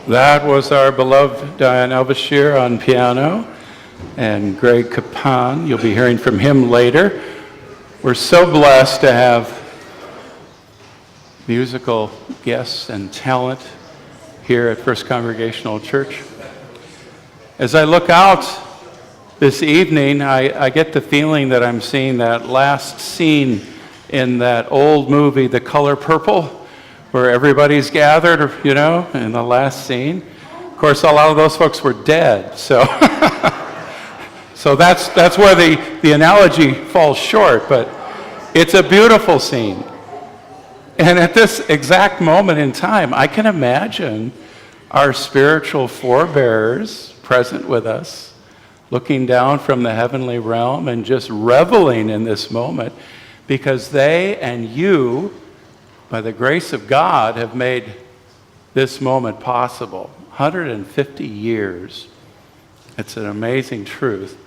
That was our beloved Diane Elvishir on piano and Greg Capon. You'll be hearing from him later. We're so blessed to have musical guests and talent here at First Congregational Church. As I look out this evening, I get the feeling that I'm seeing that last scene in that old movie, The Color Purple, where everybody's gathered, you know, in the last scene. Of course, a lot of those folks were dead, so so that's where the analogy falls short, but it's a beautiful scene. And at this exact moment in time, I can imagine our spiritual forebears present with us, looking down from the heavenly realm and just reveling in this moment, because they and you, by the grace of God, have made this moment possible. 150 years. It's an amazing truth.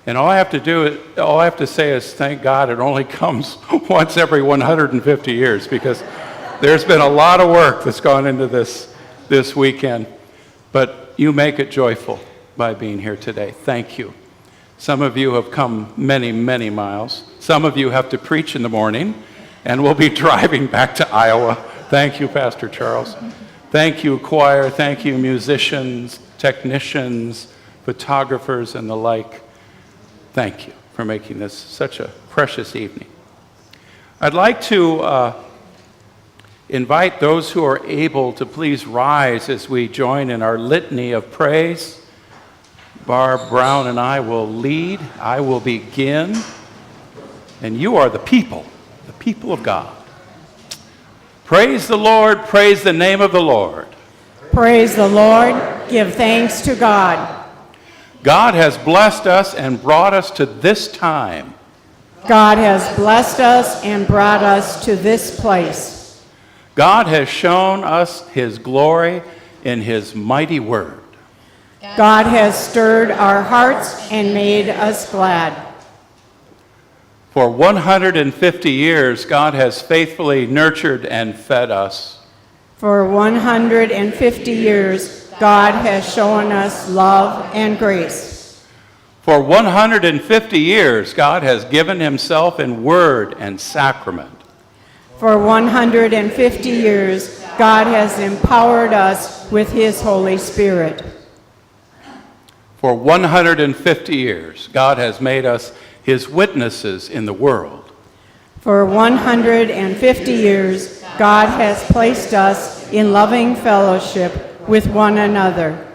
And all I have to say is thank God it only comes once every 150 years, because there's been a lot of work that's gone into this weekend. But you make it joyful by being here today. Thank you. Some of you have come many, many miles. Some of you have to preach in the morning, and we'll be driving back to Iowa. Thank you, Pastor Charles. Thank you, choir. Thank you, musicians, technicians, photographers, and the like. Thank you for making this such a precious evening. I'd like to invite those who are able to please rise as we join in our litany of praise. Barb Brown and I will lead. I will begin. And you are the people of God. Praise the Lord, praise the name of the Lord. Praise the Lord, give thanks to God. God has blessed us and brought us to this time. God has blessed us and brought us to this place. God has shown us his glory in his mighty word. God has stirred our hearts and made us glad. For 150 years, God has faithfully nurtured and fed us. For 150 years, God has shown us love and grace. For 150 years, God has given himself in word and sacrament. For 150 years, God has empowered us with his Holy Spirit. For 150 years, God has made us his witnesses in the world. For 150 years, God has placed us in loving fellowship with one another.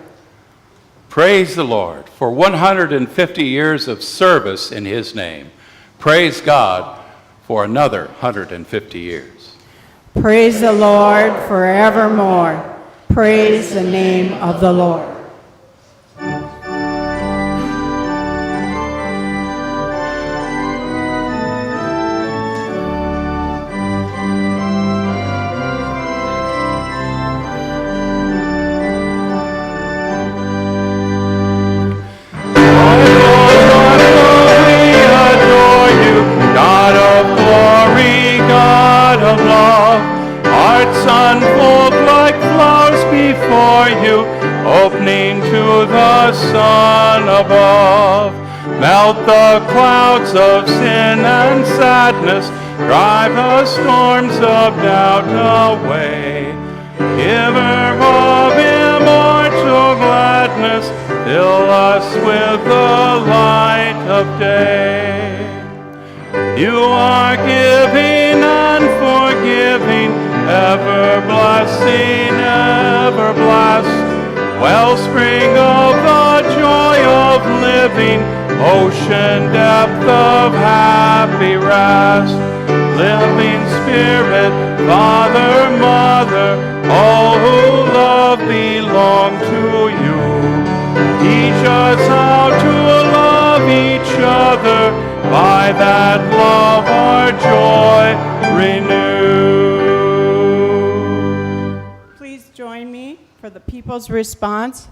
Praise the Lord for 150 years of service in his name. Praise God for another 150 years. Praise the Lord forevermore. Praise the name of the Lord. Opening to the sun above, melt the clouds of sin and sadness, drive the storms of doubt away. Giver of immortal gladness, fill us with the light of day. You are giving and forgiving, ever blessing, ever blessed. Wellspring of the joy of living, ocean depth of happy rest. Living Spirit, Father, Mother, all who love belong to you. Teach us how to love each other, by that love our joy renew. Please join me for the people's response.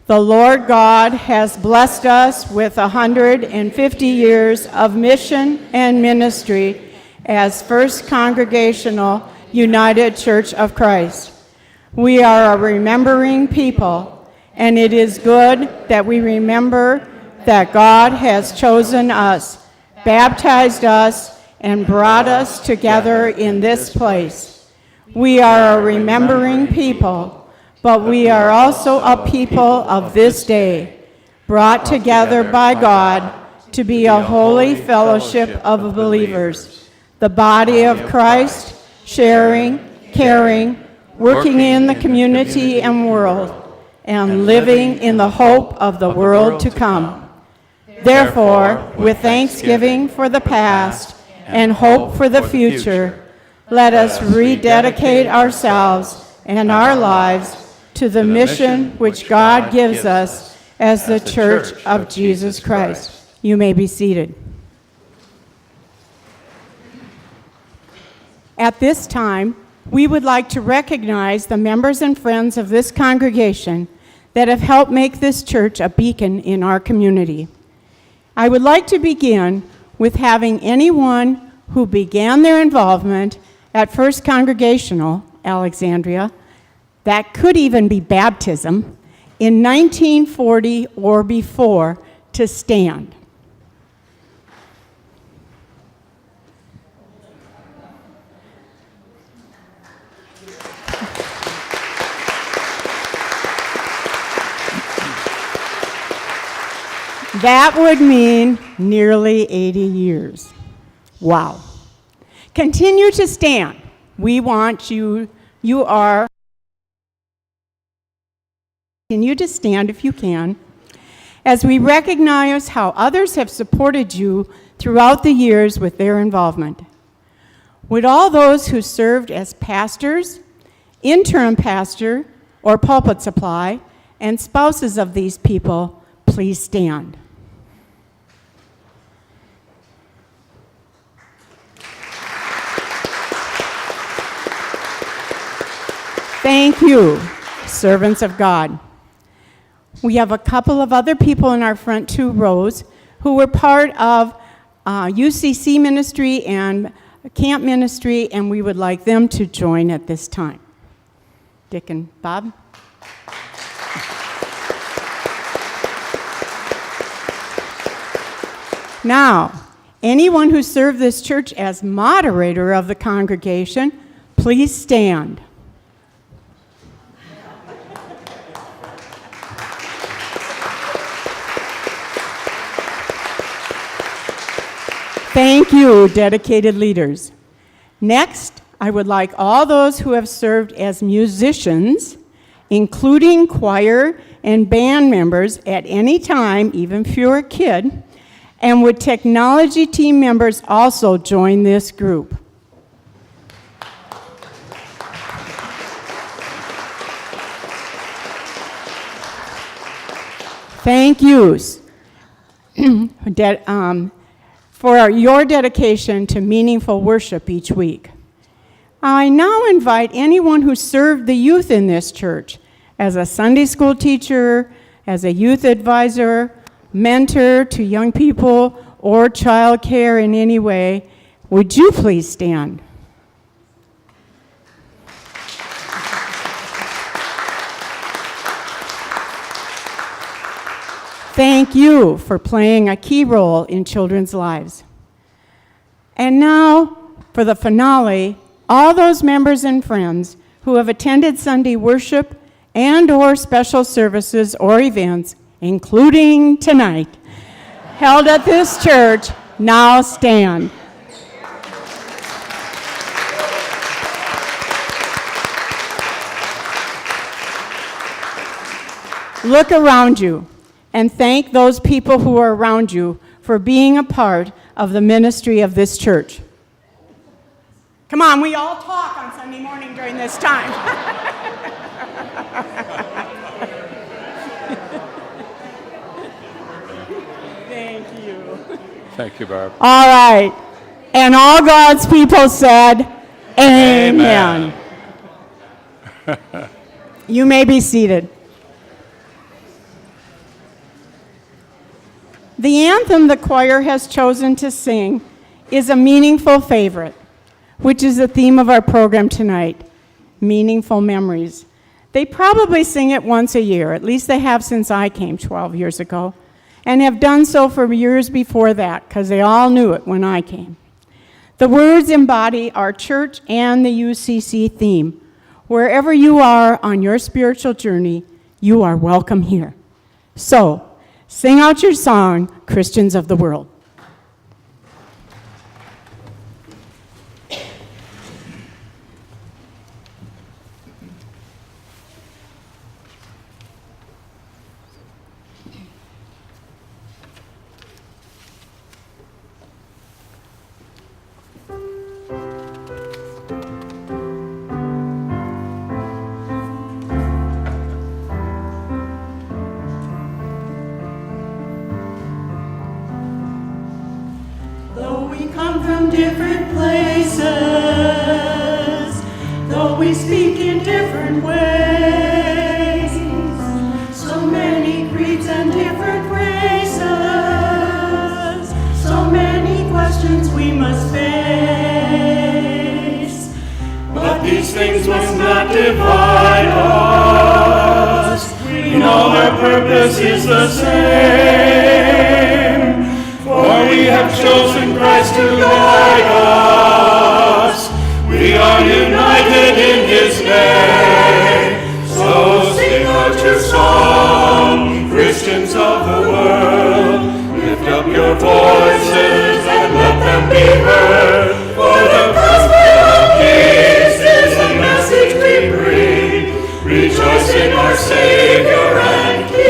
The Lord God has blessed us with 150 years of mission and ministry as First Congregational United Church of Christ. We are a remembering people, and it is good that we remember that God has chosen us, baptized us, and brought us together in this place. We are a remembering people, but we are also a people of this day, brought together by God to be a holy fellowship of believers, the body of Christ, sharing, caring, working in the community and world, and living in the hope of the world to come. Therefore, with thanksgiving for the past and hope for the future, let us rededicate ourselves and our lives to the mission which God gives us as the Church of Jesus Christ. You may be seated. At this time, we would like to recognize the members and friends of this congregation that have helped make this church a beacon in our community. I would like to begin with having anyone who began their involvement at First Congregational, Alexandria, that could even be baptism, in 1940 or before, to stand. That would mean nearly 80 years. Wow. Continue to stand. We want you continue to stand if you can, as we recognize how others have supported you throughout the years with their involvement. Would all those who served as pastors, interim pastor, or pulpit supply, and spouses of these people, please stand. Thank you, servants of God. We have a couple of other people in our front 2 rows who were part of UCC ministry and camp ministry, and we would like them to join at this time. Dick and Bob. Now, anyone who served this church as moderator of the congregation, please stand. Thank you, dedicated leaders. Next, I would like all those who have served as musicians, including choir and band members at any time, even if you're a kid, and would technology team members also join this group? Thank you for your dedication to meaningful worship each week. I now invite anyone who served the youth in this church as a Sunday school teacher, as a youth advisor, mentor to young people, or child care in any way, would you please stand? Thank you for playing a key role in children's lives. And now, for the finale, all those members and friends who have attended Sunday worship and/or special services or events, including tonight, held at this church, now stand. Look around you and thank those people who are around you for being a part of the ministry of this church. Come on, we all talk on Sunday morning during this time. Thank you. Thank you, Barb. All right. And all God's people said, Amen. You may be seated. The anthem the choir has chosen to sing is a meaningful favorite, which is the theme of our program tonight, Meaningful Memories. They probably sing it once a year, at least they have since I came 12 years ago, and have done so for years before that, because they all knew it when I came. The words embody our church and the UCC theme. Wherever you are on your spiritual journey, you are welcome here. So, sing out your song, Christians of the World. Different places, though we speak in different ways, so many creeds and different races, so many questions we must face. But these things must not divide us. We know our purpose is the same, for we have chosen Christ to guide us. We are united in His name. So sing out your song, Christians of the world. Lift up your voices and let them be heard. For the gospel of peace is the message we bring. Rejoice in our Savior and King.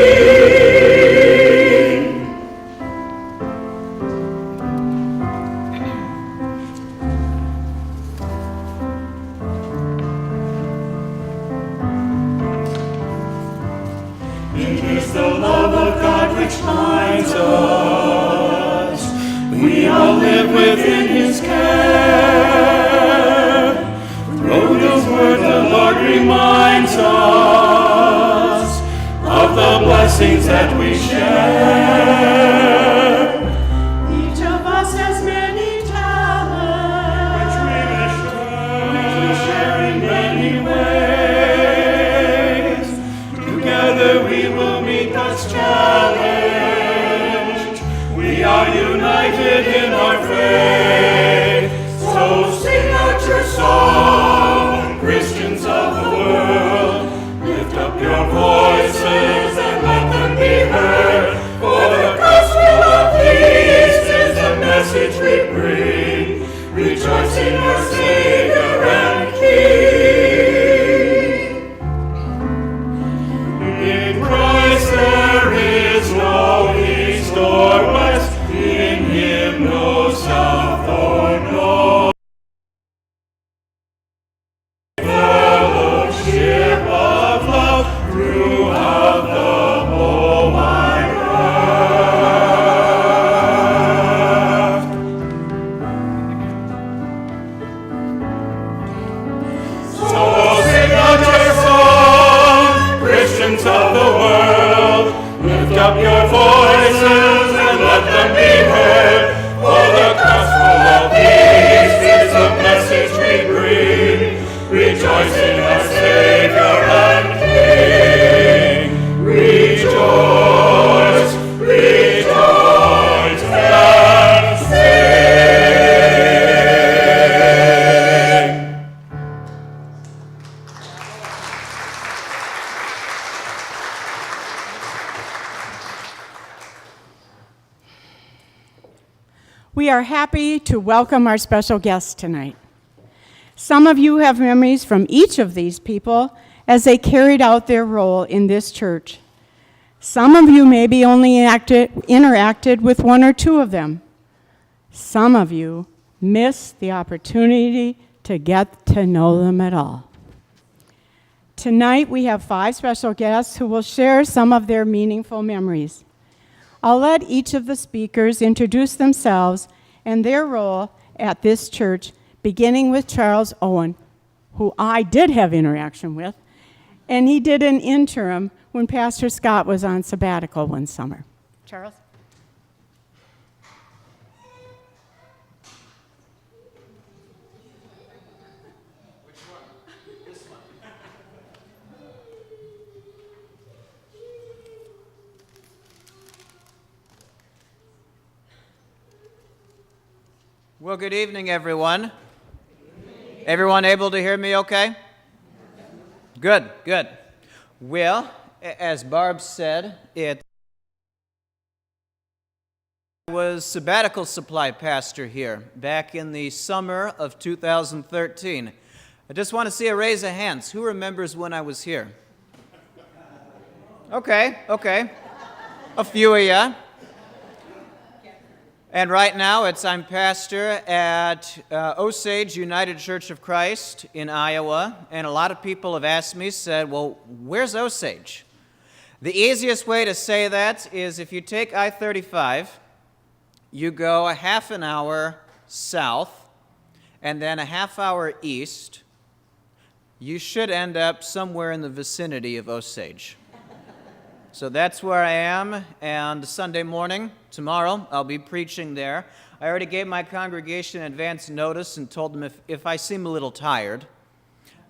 It is the love of God which binds us. We all live within His care. Through His word the Lord reminds us of the blessings that we share. Each of us has many talents, Which we share in many ways. Together we will meet God's challenge. We are united in our faith. So sing out your song, Christians of the world. Lift up your voices and let them be heard. For the gospel of peace is the message we bring. Rejoice in your Savior and King. In Christ there is no east or west. In Him no south or north. Fellowship of love throughout the whole wide earth. So sing out your song, Christians of the world. Lift up your voices and let them be heard. For the gospel of peace is the message we bring. Rejoice in our Savior and King. Rejoice, rejoice, and sing. We are happy to welcome our special guests tonight. Some of you have memories from each of these people as they carried out their role in this church. Some of you maybe only interacted with one or two of them. Some of you missed the opportunity to get to know them at all. Tonight we have 5 special guests who will share some of their meaningful memories. I'll let each of the speakers introduce themselves and their role at this church, beginning with Charles Owen, who I did have interaction with, and he did an interim when Pastor Scott was on sabbatical one summer. Charles? Well, good evening, everyone. Everyone able to hear me okay? Good, good. Well, as Barb said, it was sabbatical supply pastor here back in the summer of 2013. I just want to see a raise of hands. Who remembers when I was here? Okay. A few of you. And right now, I'm pastor at Osage United Church of Christ in Iowa, and a lot of people have asked me, said, well, where's Osage? The easiest way to say that is if you take I-35, you go a half an hour south, and then a half hour east, you should end up somewhere in the vicinity of Osage. So that's where I am, and Sunday morning, tomorrow, I'll be preaching there. I already gave my congregation advance notice and told them if I seem a little tired,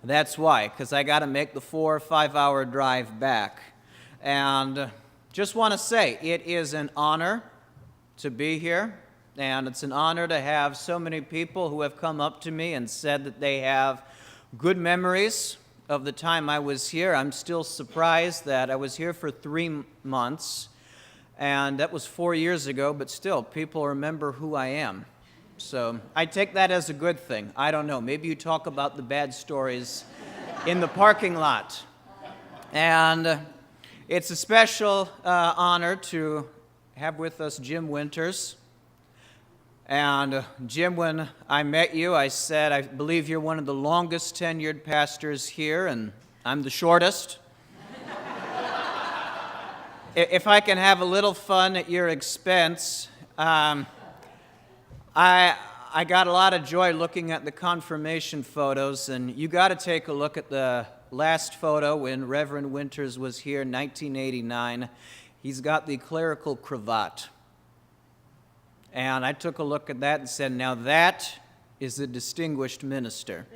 that's why, because I got to make the 4 or 5 hour drive back. And just want to say, it is an honor to be here, and it's an honor to have so many people who have come up to me and said that they have good memories of the time I was here. I'm still surprised that I was here for 3 months, and that was 4 years ago, but still, people remember who I am. So I take that as a good thing. I don't know, maybe you talk about the bad stories in the parking lot. And it's a special honor to have with us Jim Winters. And Jim, when I met you, I said, I believe you're one of the longest tenured pastors here, and I'm the shortest. if I can have a little fun at your expense, I got a lot of joy looking at the confirmation photos, and you got to take a look at the last photo when Reverend Winters was here in 1989. He's got the clerical cravat. And I took a look at that and said, now that is a distinguished minister.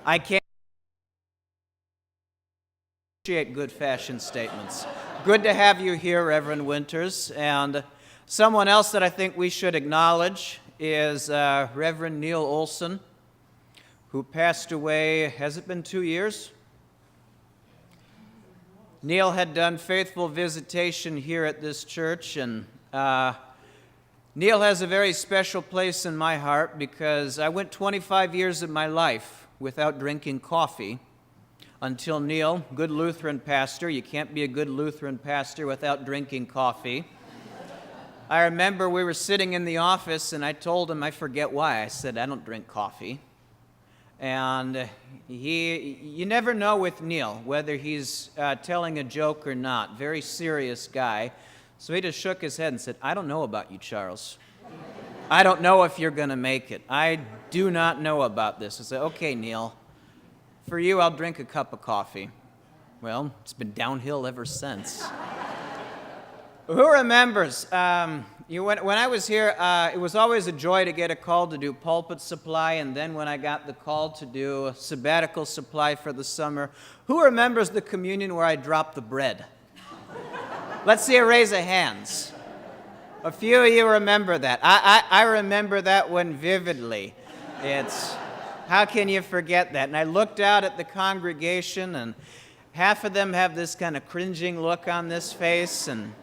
I can't appreciate good fashion statements. Good to have you here, Reverend Winters. And someone else that I think we should acknowledge is Reverend Neil Olson, who passed away, has it been 2 years? Neil had done faithful visitation here at this church, and Neil has a very special place in my heart because I went 25 years of my life without drinking coffee until Neil, good Lutheran pastor, you can't be a good Lutheran pastor without drinking coffee. I remember we were sitting in the office and I told him, I forget why, I said, I don't drink coffee. And you never know with Neil whether he's telling a joke or not. Very serious guy. So he just shook his head and said, I don't know about you, Charles. I don't know if you're going to make it. I do not know about this. I said, okay, Neil, for you, I'll drink a cup of coffee. Well, it's been downhill ever since. Who remembers? When I was here, it was always a joy to get a call to do pulpit supply, and then when I got the call to do sabbatical supply for the summer, who remembers the communion where I dropped the bread? Let's see a raise of hands. A few of you remember that. I remember that one vividly. How can you forget that? And I looked out at the congregation, and half of them have this kind of cringing look on this face, and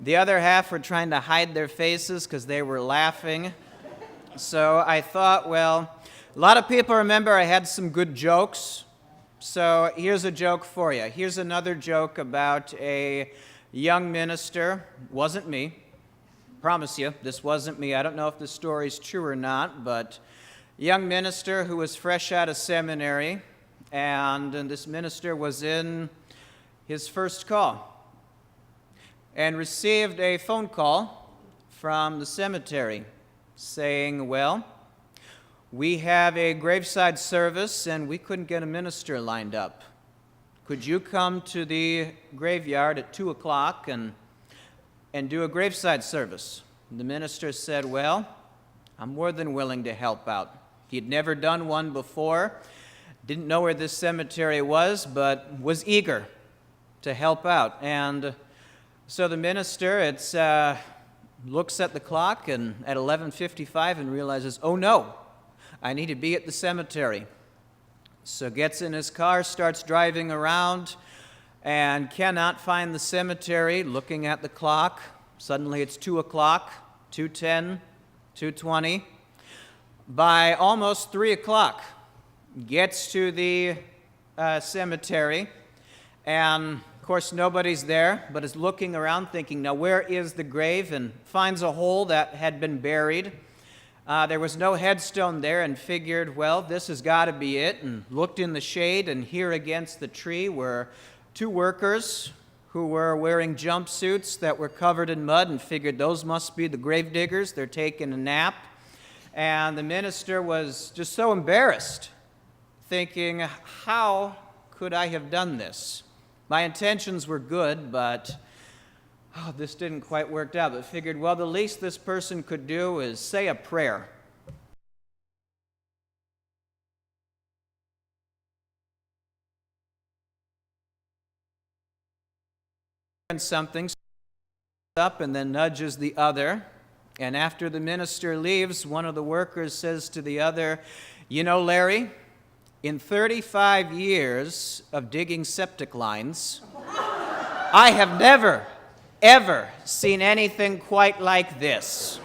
the other half were trying to hide their faces because they were laughing. So I thought, well, a lot of people remember I had some good jokes. So here's a joke for you. Here's another joke about a young minister. Wasn't me. Promise you, this wasn't me. I don't know if the story's true or not, but a young minister who was fresh out of seminary, and this minister was in his first call and received a phone call from the cemetery saying, well, we have a graveside service and we couldn't get a minister lined up. Could you come to the graveyard at 2 o'clock and do a graveside service? And the minister said, well, I'm more than willing to help out. He'd never done one before, didn't know where this cemetery was, but was eager to help out. And so the minister looks at the clock and at 11:55 and realizes, oh no, I need to be at the cemetery. So gets in his car, starts driving around, and cannot find the cemetery, looking at the clock. Suddenly it's 2 o'clock, 2:10, 2:20. By almost 3 o'clock, gets to the cemetery, and of course, nobody's there, but is looking around thinking, now where is the grave? And finds a hole that had been buried. There was no headstone there and figured, well, this has got to be it. And looked in the shade, and here against the tree were 2 workers who were wearing jumpsuits that were covered in mud, and figured those must be the grave diggers. They're taking a nap. And the minister was just so embarrassed, thinking, how could I have done this? My intentions were good, but this didn't quite work out. But figured, well, the least this person could do is say a prayer. And something up and then nudges the other. And after the minister leaves, one of the workers says to the other, you know, Larry, in 35 years of digging septic lines, I have never, ever seen anything quite like this.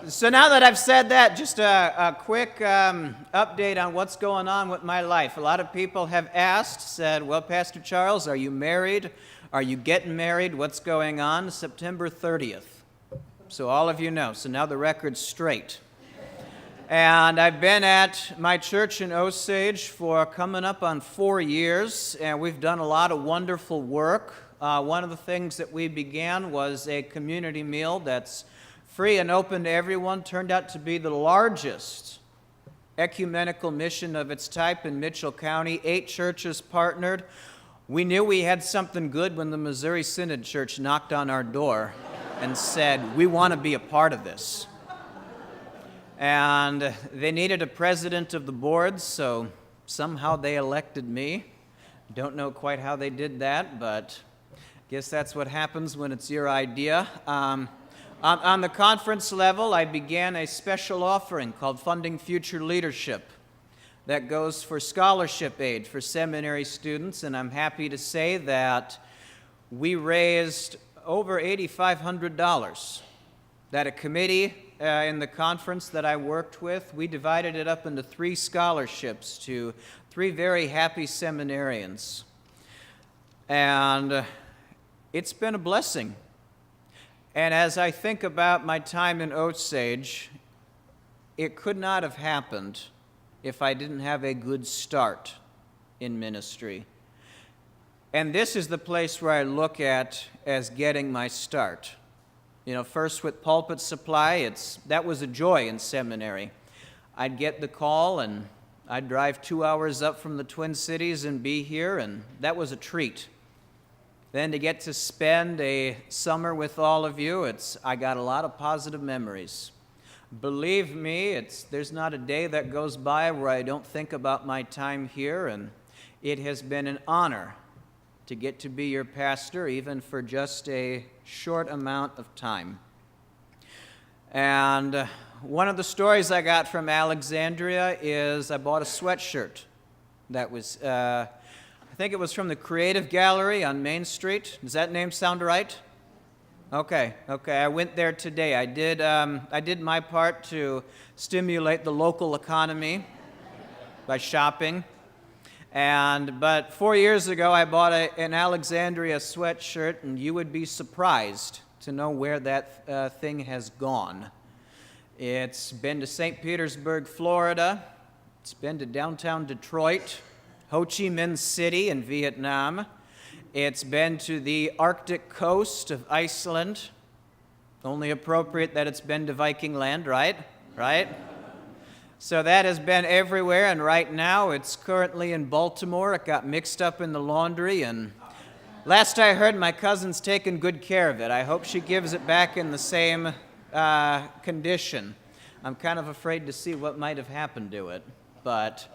So now that I've said that, just a quick update on what's going on with my life. A lot of people have asked, said, well, Pastor Charles, are you married? Are you getting married? What's going on? September 30th. So all of you know. So now the record's straight. And I've been at my church in Osage for coming up on 4 years, and we've done a lot of wonderful work. One of the things that we began was a community meal that's free and open to everyone. Turned out to be the largest ecumenical mission of its type in Mitchell County. 8 churches partnered. We knew we had something good when the Missouri Synod Church knocked on our door and said, we want to be a part of this. And they needed a president of the board, so somehow they elected me. Don't know quite how they did that, but I guess that's what happens when it's your idea. On the conference level, I began a special offering called Funding Future Leadership that goes for scholarship aid for seminary students, and I'm happy to say that we raised over $8,500 that a committee in the conference that I worked with, we divided it up into 3 scholarships to 3 very happy seminarians. And it's been a blessing. And as I think about my time in Osage, it could not have happened if I didn't have a good start in ministry. And this is the place where I look at as getting my start. You know, first with pulpit supply, that was a joy in seminary. I'd get the call and I'd drive 2 hours up from the Twin Cities and be here, and that was a treat. Then to get to spend a summer with all of you, I got a lot of positive memories. Believe me, there's not a day that goes by where I don't think about my time here, and it has been an honor to get to be your pastor, even for just a short amount of time. And one of the stories I got from Alexandria is I bought a sweatshirt that was, I think it was from the Creative Gallery on Main Street. Does that name sound right? Okay. I went there today. I did my part to stimulate the local economy by shopping. But 4 years ago, I bought an Alexandria sweatshirt, and you would be surprised to know where that thing has gone. It's been to St. Petersburg, Florida. It's been to downtown Detroit, Ho Chi Minh City in Vietnam. It's been to the Arctic coast of Iceland. Only appropriate that it's been to Viking land, right? So that has been everywhere, and right now it's currently in Baltimore. It got mixed up in the laundry, and last I heard, my cousin's taking good care of it. I hope she gives it back in the same condition. I'm kind of afraid to see what might have happened to it, but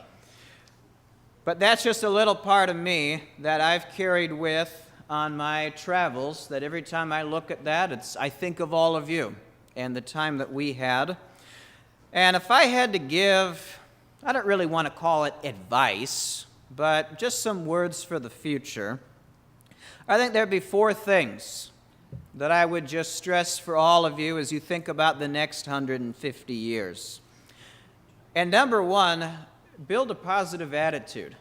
that's just a little part of me that I've carried with on my travels, that every time I look at that, I think of all of you and the time that we had. And if I had to give, I don't really want to call it advice, but just some words for the future, I think there'd be 4 things that I would just stress for all of you as you think about the next 150 years. And number 1, build a positive attitude.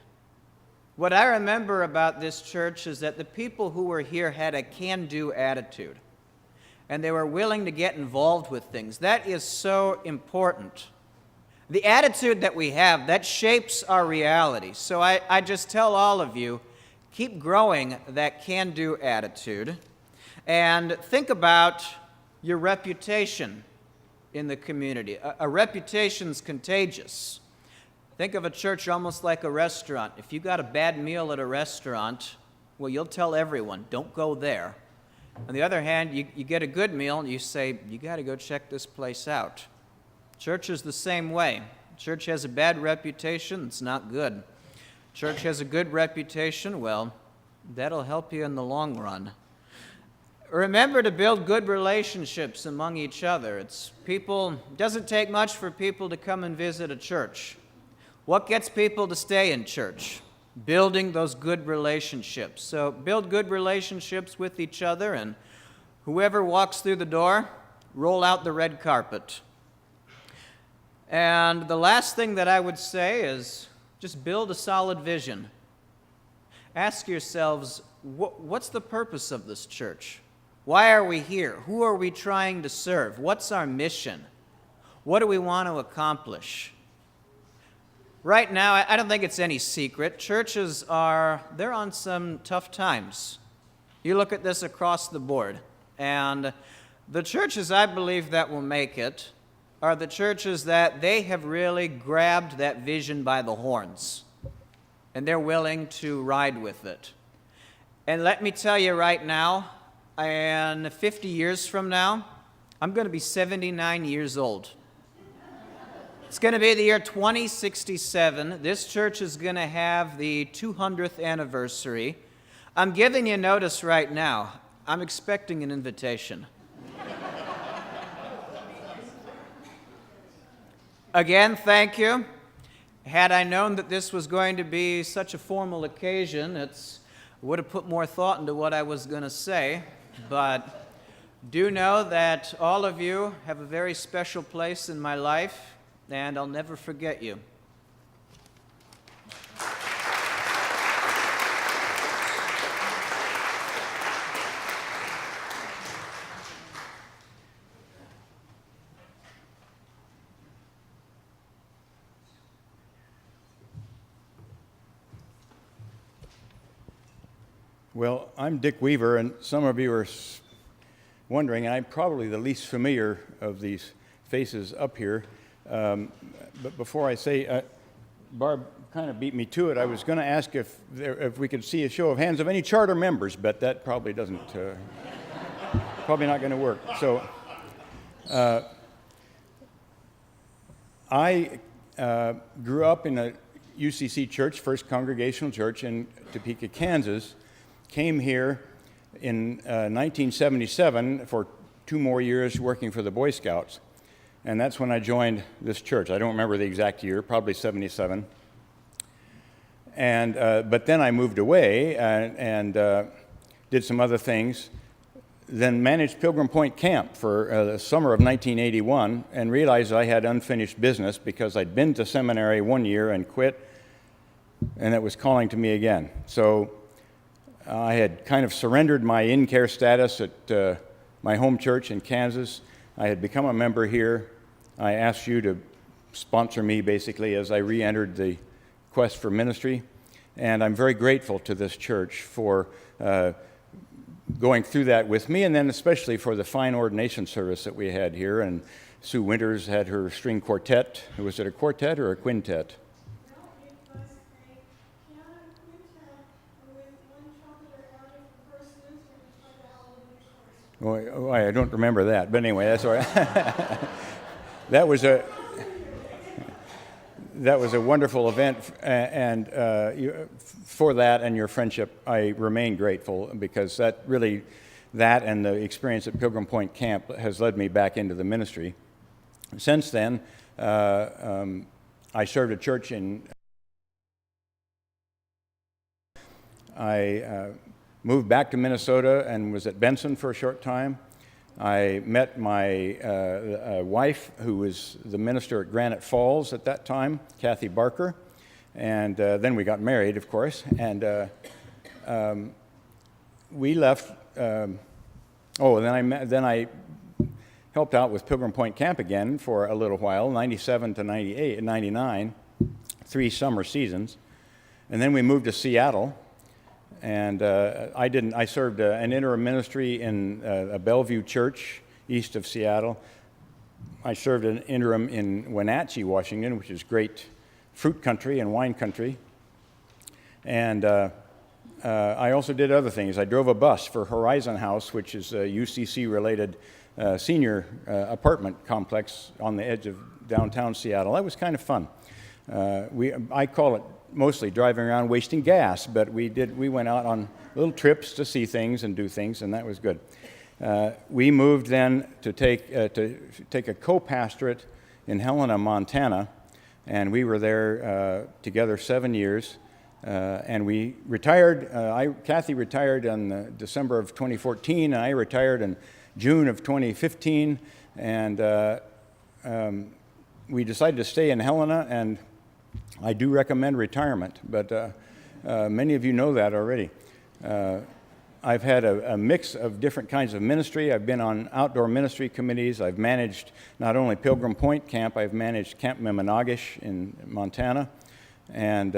What I remember about this church is that the people who were here had a can-do attitude, and they were willing to get involved with things. That is so important. The attitude that we have, that shapes our reality. So I just tell all of you, keep growing that can-do attitude, and think about your reputation in the community. A reputation's contagious. Think of a church almost like a restaurant. If you got a bad meal at a restaurant, well, you'll tell everyone, don't go there. On the other hand, you get a good meal and you say, you got to go check this place out. Church is the same way. Church has a bad reputation, it's not good. Church has a good reputation, well, that'll help you in the long run. Remember to build good relationships among each other. It doesn't take much for people to come and visit a church. What gets people to stay in church? Building those good relationships. So build good relationships with each other, and whoever walks through the door, roll out the red carpet. And the last thing that I would say is just build a solid vision. Ask yourselves, what's the purpose of this church? Why are we here? Who are we trying to serve? What's our mission? What do we want to accomplish? Right now, I don't think it's any secret. Churches they're on some tough times. You look at this across the board, and the churches, I believe, that will make it are the churches that they have really grabbed that vision by the horns, and they're willing to ride with it. And let me tell you right now, and 50 years from now, I'm going to be 79 years old. It's going to be the year 2067. This church is going to have the 200th anniversary. I'm giving you notice right now. I'm expecting an invitation. Again, thank you. Had I known that this was going to be such a formal occasion, I would have put more thought into what I was going to say. But do know that all of you have a very special place in my life, and I'll never forget you. Well, I'm Dick Weaver, and some of you are wondering, and I'm probably the least familiar of these faces up here. But before I say, Barb kind of beat me to it. I was going to ask if we could see a show of hands of any charter members, but that probably doesn't, probably not going to work. So I grew up in a UCC church, First Congregational Church in Topeka, Kansas. Came here in 1977 for 2 more years working for the Boy Scouts. And that's when I joined this church. I don't remember the exact year, probably 77. And but then I moved away and did some other things. Then managed Pilgrim Point Camp for the summer of 1981 and realized I had unfinished business because I'd been to seminary 1 year and quit, and it was calling to me again. So I had kind of surrendered my in-care status at my home church in Kansas. I had become a member here. I asked you to sponsor me, basically, as I re-entered the quest for ministry. And I'm very grateful to this church for going through that with me, and then especially for the fine ordination service that we had here. And Sue Winters had her string quartet. Was it a quartet or a quintet? Oh, I don't remember that, but anyway, that's all right. That was a wonderful event, and for that and your friendship, I remain grateful because that and the experience at Pilgrim Point Camp has led me back into the ministry. Since then, I served a church I moved back to Minnesota and was at Benson for a short time. I met my wife, who was the minister at Granite Falls at that time, Kathy Barker, and then we got married, of course, and we left. Then I helped out with Pilgrim Point Camp again for a little while, 97 to 99, 3 summer seasons, and then we moved to Seattle. And I served an interim ministry in a Bellevue church east of Seattle. I served an interim in Wenatchee, Washington, which is great fruit country and wine country. And I also did other things. I drove a bus for Horizon House, which is a UCC-related senior apartment complex on the edge of downtown Seattle. That was kind of fun. I call it mostly driving around wasting gas, but we went out on little trips to see things and do things, and that was good. We moved then to take a co-pastorate in Helena, Montana, and we were there together 7 years, and we retired. Kathy retired in December of 2014, and I retired in June of 2015, and we decided to stay in Helena, and I do recommend retirement, but many of you know that already. I've had a mix of different kinds of ministry. I've been on outdoor ministry committees. I've managed not only Pilgrim Point Camp, I've managed Camp Miminogish in Montana. And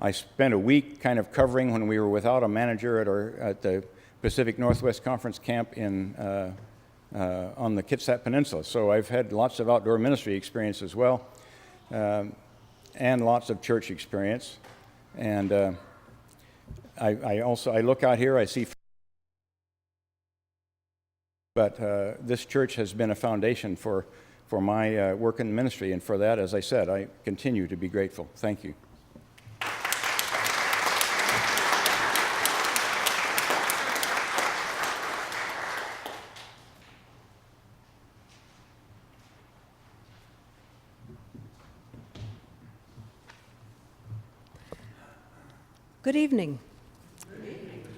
I spent a week kind of covering when we were without a manager at the Pacific Northwest Conference Camp on the Kitsap Peninsula. So I've had lots of outdoor ministry experience as well, and lots of church experience. And I look out here, I see, but this church has been a foundation for my work in ministry, and for that, as I said, I continue to be grateful. Thank you. Good evening.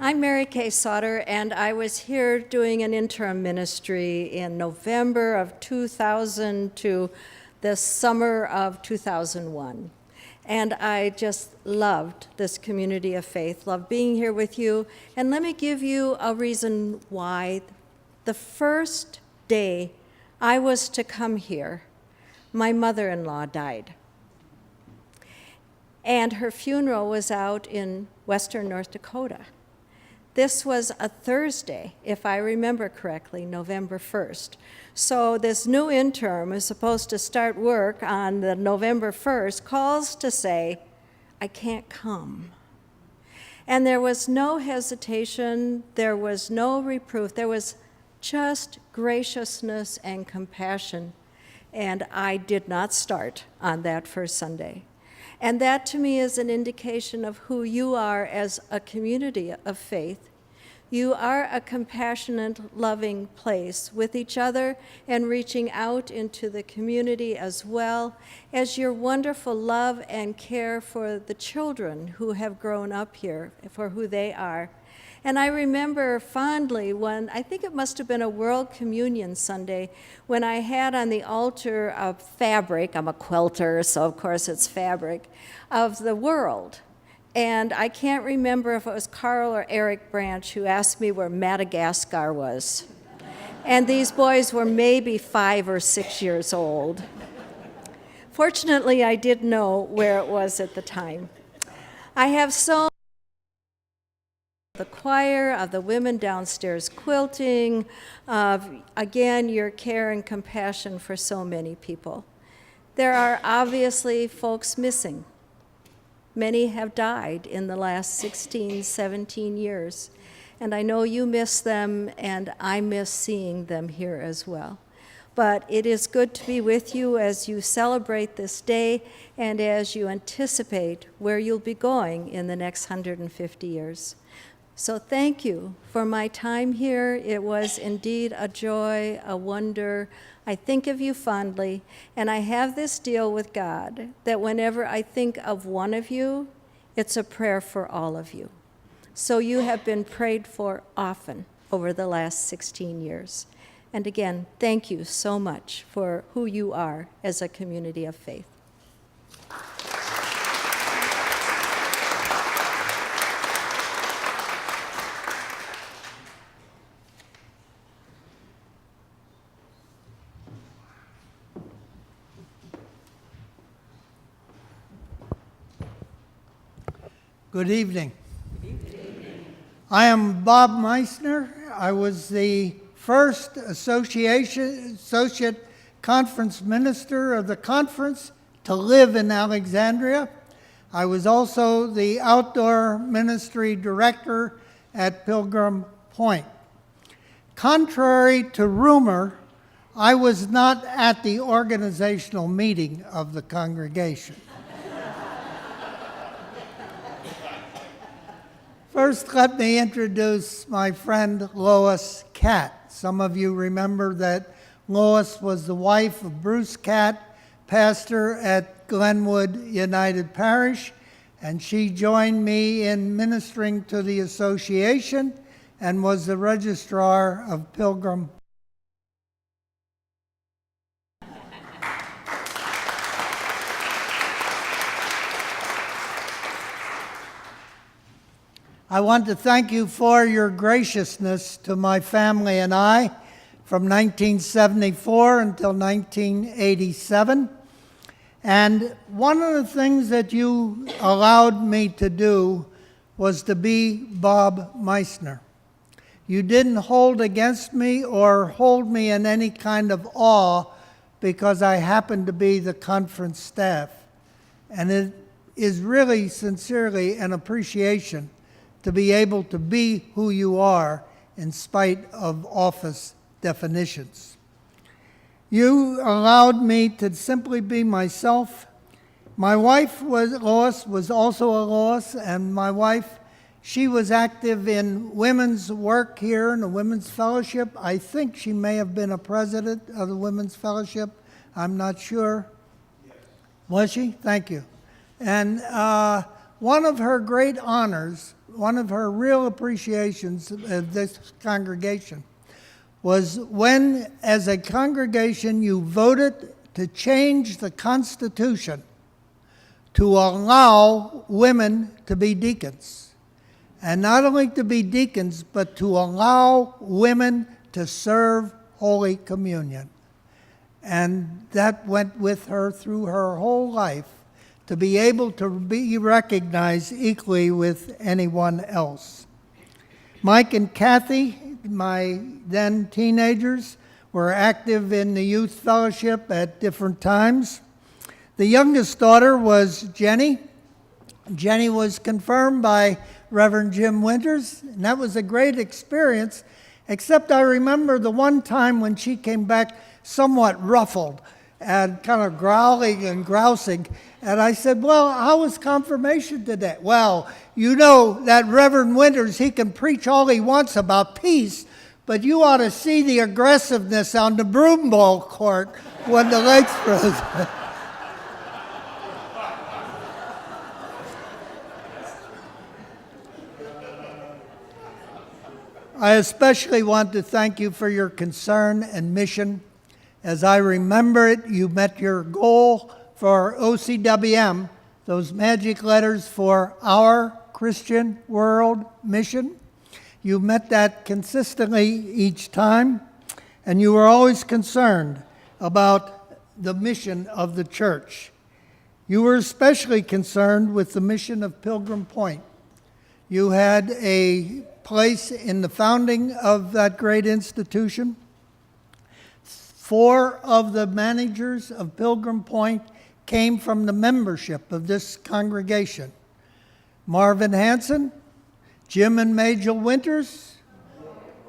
I'm Mary Kay Sauter, and I was here doing an interim ministry in November of 2000 to the summer of 2001. And I just loved this community of faith, loved being here with you. And let me give you a reason why. The first day I was to come here, my mother-in-law died. And her funeral was out in western North Dakota. This was a Thursday, if I remember correctly, November 1st. So this new intern is supposed to start work on the November 1st, calls to say, I can't come. And there was no hesitation, there was no reproof, there was just graciousness and compassion. And I did not start on that first Sunday. And that to me is an indication of who you are as a community of faith. You are a compassionate, loving place with each other and reaching out into the community, as well as your wonderful love and care for the children who have grown up here, for who they are. And I remember fondly when, I think it must have been a World Communion Sunday, when I had on the altar of fabric, I'm a quilter, so of course it's fabric, of the world. And I can't remember if it was Carl or Eric Branch who asked me where Madagascar was. And these boys were maybe 5 or 6 years old. Fortunately, I did know where it was at the time. I have so the choir, of the women downstairs quilting, of, again, your care and compassion for so many people. There are obviously folks missing. Many have died in the last 16, 17 years, and I know you miss them, and I miss seeing them here as well. But it is good to be with you as you celebrate this day and as you anticipate where you'll be going in the next 150 years. So thank you for my time here. It was indeed a joy, a wonder. I think of you fondly, and I have this deal with God that whenever I think of one of you, it's a prayer for all of you. So you have been prayed for often over the last 16 years. And again, thank you so much for who you are as a community of faith. Good evening. I am Bob Meissner. I was the first associate conference minister of the conference to live in Alexandria. I was also the outdoor ministry director at Pilgrim Point. Contrary to rumor, I was not at the organizational meeting of the congregation. First, let me introduce my friend Lois Catt. Some of you remember that Lois was the wife of Bruce Catt, pastor at Glenwood United Parish, and she joined me in ministering to the association and was the registrar of Pilgrim. I want to thank you for your graciousness to my family and I from 1974 until 1987. And one of the things that you allowed me to do was to be Bob Meissner. You didn't hold against me or hold me in any kind of awe because I happened to be the conference staff. And it is really sincerely an appreciation to be able to be who you are in spite of office definitions. You allowed me to simply be myself. My wife Lois was also a Lois, and my wife, she was active in women's work here in the Women's Fellowship. I think she may have been a president of the Women's Fellowship. I'm not sure. Was she? Thank you. And one of her great honors, one of her real appreciations of this congregation was when, as a congregation, you voted to change the Constitution to allow women to be deacons. And not only to be deacons, but to allow women to serve Holy Communion. And that went with her through her whole life, to be able to be recognized equally with anyone else. Mike and Kathy, my then teenagers, were active in the youth fellowship at different times. The youngest daughter was Jenny. Jenny was confirmed by Reverend Jim Winters, and that was a great experience, except I remember the one time when she came back somewhat ruffled and kind of growling and grousing. And I said, well, how was confirmation today? Well, you know that Reverend Winters, he can preach all he wants about peace, but you ought to see the aggressiveness on the broom ball court when the Lakes president. I especially want to thank you for your concern and mission. As I remember it, you met your goal for OCWM, those magic letters for our Christian world mission. You met that consistently each time, and you were always concerned about the mission of the church. You were especially concerned with the mission of Pilgrim Point. You had a place in the founding of that great institution. 4 of the managers of Pilgrim Point came from the membership of this congregation. Marvin Hanson, Jim and Majel Winters,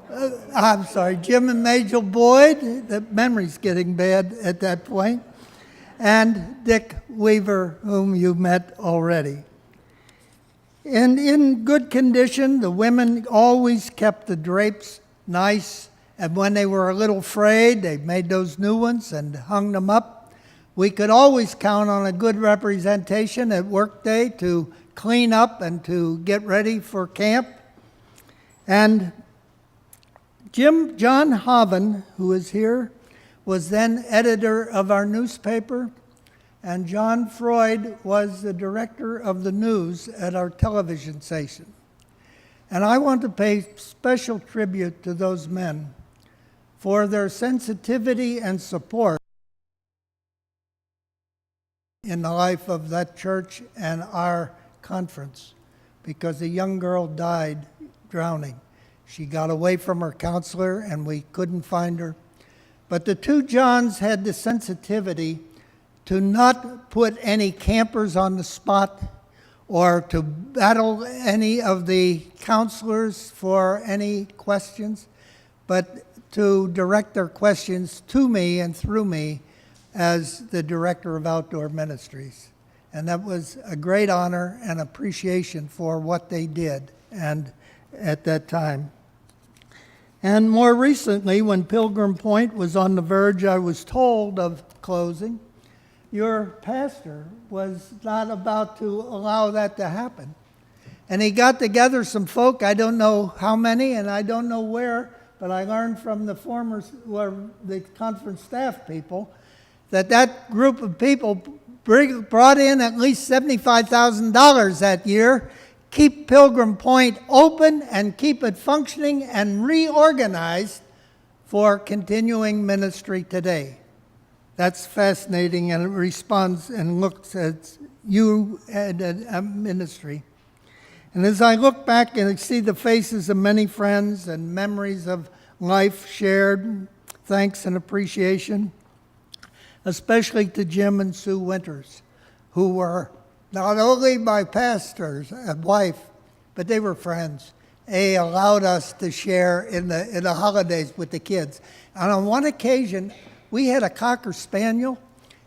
Jim and Majel Boyd, the memory's getting bad at that point, and Dick Weaver, whom you met already. And in good condition, the women always kept the drapes nice, and when they were a little frayed, they made those new ones and hung them up. We could always count on a good representation at workday to clean up and to get ready for camp. And John Hoven, who is here, was then editor of our newspaper, and John Freud was the director of the news at our television station. And I want to pay special tribute to those men for their sensitivity and support in the life of that church and our conference, because a young girl died drowning. She got away from her counselor and we couldn't find her. But the 2 Johns had the sensitivity to not put any campers on the spot or to battle any of the counselors for any questions, but to direct their questions to me and through me as the director of outdoor ministries. And that was a great honor and appreciation for what they did and at that time. And more recently, when Pilgrim Point was on the verge, I was told, of closing, your pastor was not about to allow that to happen. And he got together some folk, I don't know how many and I don't know where, but I learned from the the conference staff people, that group of people brought in at least $75,000 that year keep Pilgrim Point open and keep it functioning and reorganized for continuing ministry today. That's fascinating, and it responds and looks at you and ministry. And as I look back and I see the faces of many friends and memories of life shared, thanks and appreciation, especially to Jim and Sue Winters, who were not only my pastors and wife, but they were friends. They allowed us to share in the holidays with the kids. And on one occasion, we had a Cocker Spaniel,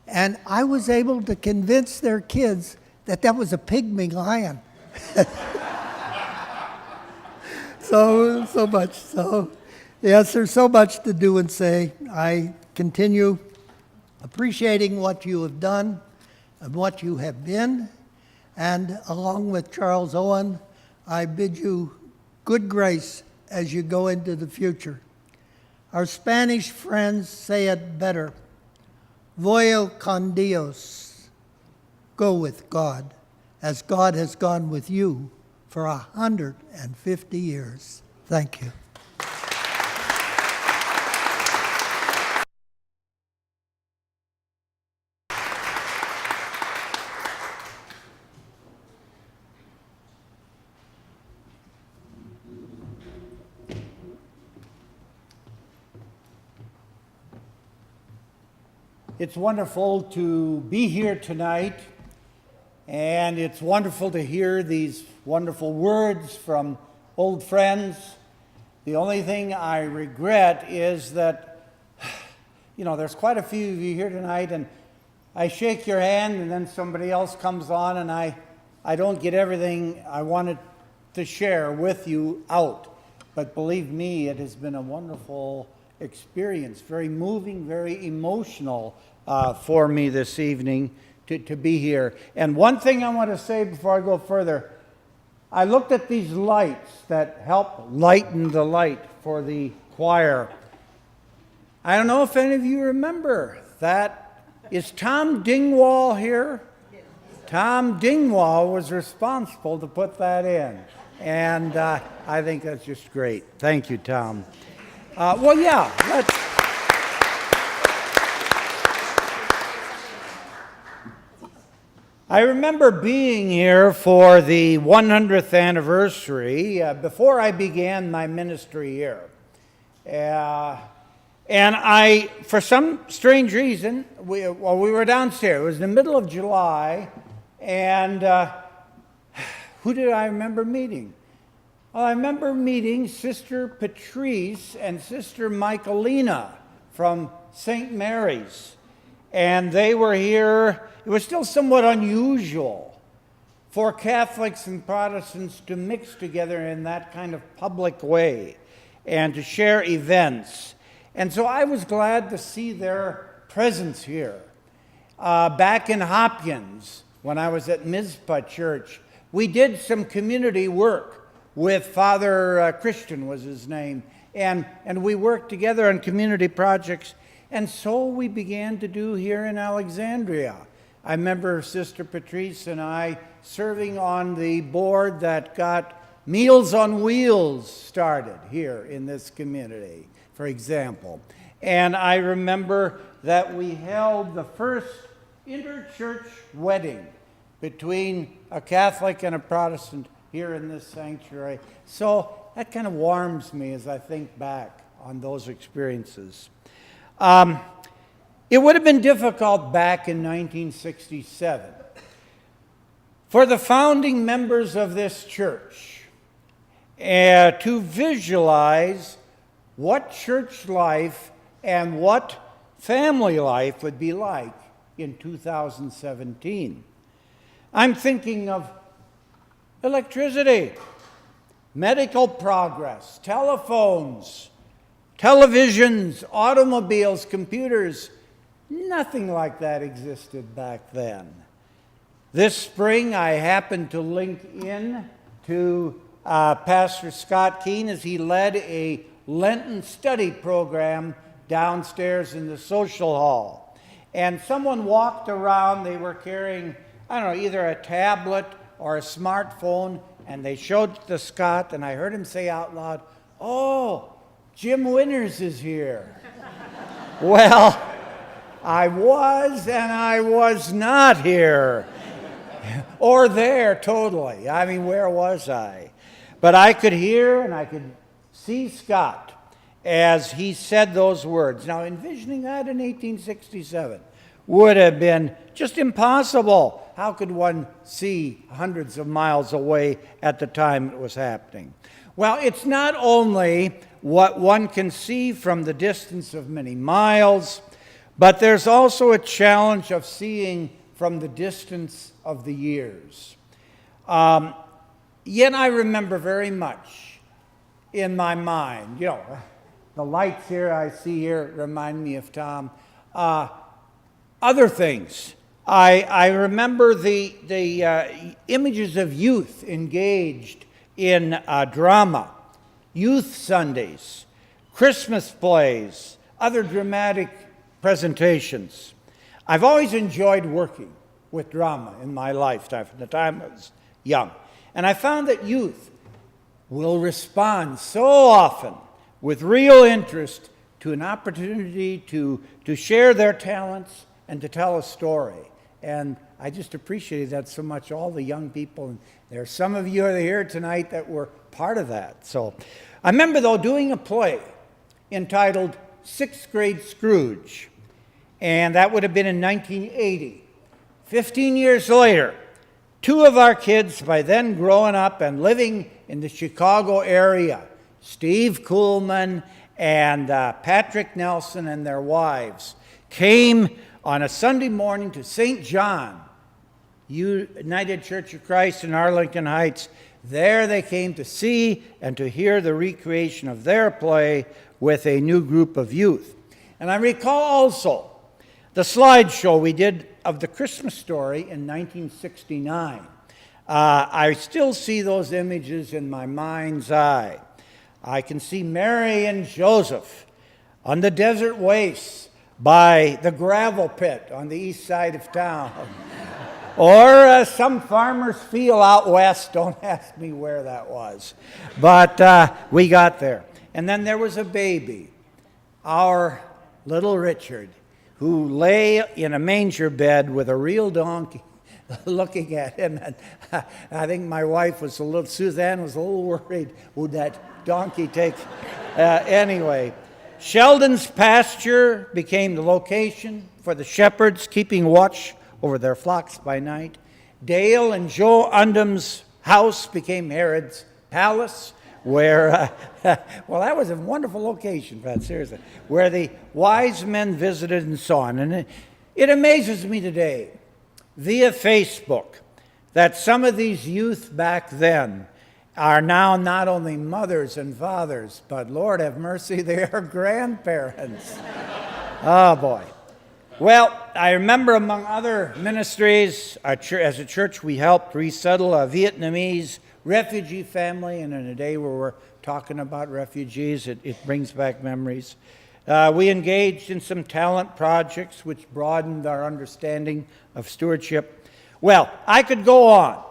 and I was able to convince their kids that that was a pygmy lion. So much. So, yes, there's so much to do and say. I continue appreciating what you have done and what you have been. And along with Charles Owen, I bid you good grace as you go into the future. Our Spanish friends say it better. Voy con Dios. Go with God, as God has gone with you for 150 years. Thank you. It's wonderful to be here tonight, and it's wonderful to hear these wonderful words from old friends. The only thing I regret is that, there's quite a few of you here tonight, and I shake your hand, and then somebody else comes on, and I don't get everything I wanted to share with you out. But believe me, it has been a wonderful experience, very moving, very emotional for me this evening to be here. And one thing I want to say before I go further, I looked at these lights that help lighten the light for the choir. I don't know if any of you remember that. Is Tom Dingwall here? Tom Dingwall was responsible to put that in. And I think that's just great. Thank you, Tom. I remember being here for the 100th anniversary before I began my ministry here. And I, for some strange reason, we were downstairs. It was the middle of July, and who did I remember meeting? Well, I remember meeting Sister Patrice and Sister Michaelina from St. Mary's. And they were here. It was still somewhat unusual for Catholics and Protestants to mix together in that kind of public way and to share events. And so I was glad to see their presence here. Back in Hopkins, when I was at Mizpah Church, we did some community work with Father Christian was his name, and we worked together on community projects, and so we began to do here in Alexandria. I remember Sister Patrice and I serving on the board that got Meals on Wheels started here in this community, for example. And I remember that we held the first interchurch wedding between a Catholic and a Protestant here in this sanctuary. So that kind of warms me as I think back on those experiences. It would have been difficult back in 1967 for the founding members of this church to visualize what church life and what family life would be like in 2017. I'm thinking of electricity, medical progress, telephones, televisions, automobiles, computers. Nothing like that existed back then. This spring, I happened to link in to Pastor Scott Keene as he led a Lenten study program downstairs in the social hall. And someone walked around, they were carrying, either a tablet or a smartphone, and they showed it to Scott, and I heard him say out loud, "Oh, Jim Winters is here." Well, I was and I was not here. Or there, totally. I mean, where was I? But I could hear and I could see Scott as he said those words. Now, envisioning that in 1867 would have been just impossible. How could one see hundreds of miles away at the time it was happening? Well, it's not only what one can see from the distance of many miles, but there's also a challenge of seeing from the distance of the years. Yet I remember very much in my mind, the lights here I see here remind me of Tom. Other things. I remember the images of youth engaged in drama, youth Sundays, Christmas plays, other dramatic presentations. I've always enjoyed working with drama in my lifetime from the time I was young. And I found that youth will respond so often with real interest to an opportunity to share their talents and to tell a story. And I just appreciated that so much, all the young people. And there are some of you that are here tonight that were part of that. So I remember, though, doing a play entitled Sixth Grade Scrooge. And that would have been in 1980. 15 years later, two of our kids, by then growing up and living in the Chicago area, Steve Kuhlman and Patrick Nelson and their wives, came on a Sunday morning to St. John, United Church of Christ in Arlington Heights. There they came to see and to hear the recreation of their play with a new group of youth. And I recall also the slideshow we did of the Christmas Story in 1969. I still see those images in my mind's eye. I can see Mary and Joseph on the desert wastes by the gravel pit on the east side of town. Or some farmer's field out west. Don't ask me where that was. But we got there. And then there was a baby, our little Richard, who lay in a manger bed with a real donkey looking at him. And I think my wife was Suzanne was a little worried, would that donkey take? Anyway, Sheldon's pasture became the location for the shepherds keeping watch over their flocks by night. Dale and Joe Undham's house became Herod's palace, where, well, that was a wonderful location, Pat, seriously, where the wise men visited and so on. And it amazes me today, via Facebook, that some of these youth back then are now not only mothers and fathers, but Lord have mercy, they are grandparents. Oh, boy. Well, I remember among other ministries, as a church, we helped resettle a Vietnamese refugee family, and in a day where we're talking about refugees, it brings back memories. We engaged in some talent projects which broadened our understanding of stewardship. Well, I could go on,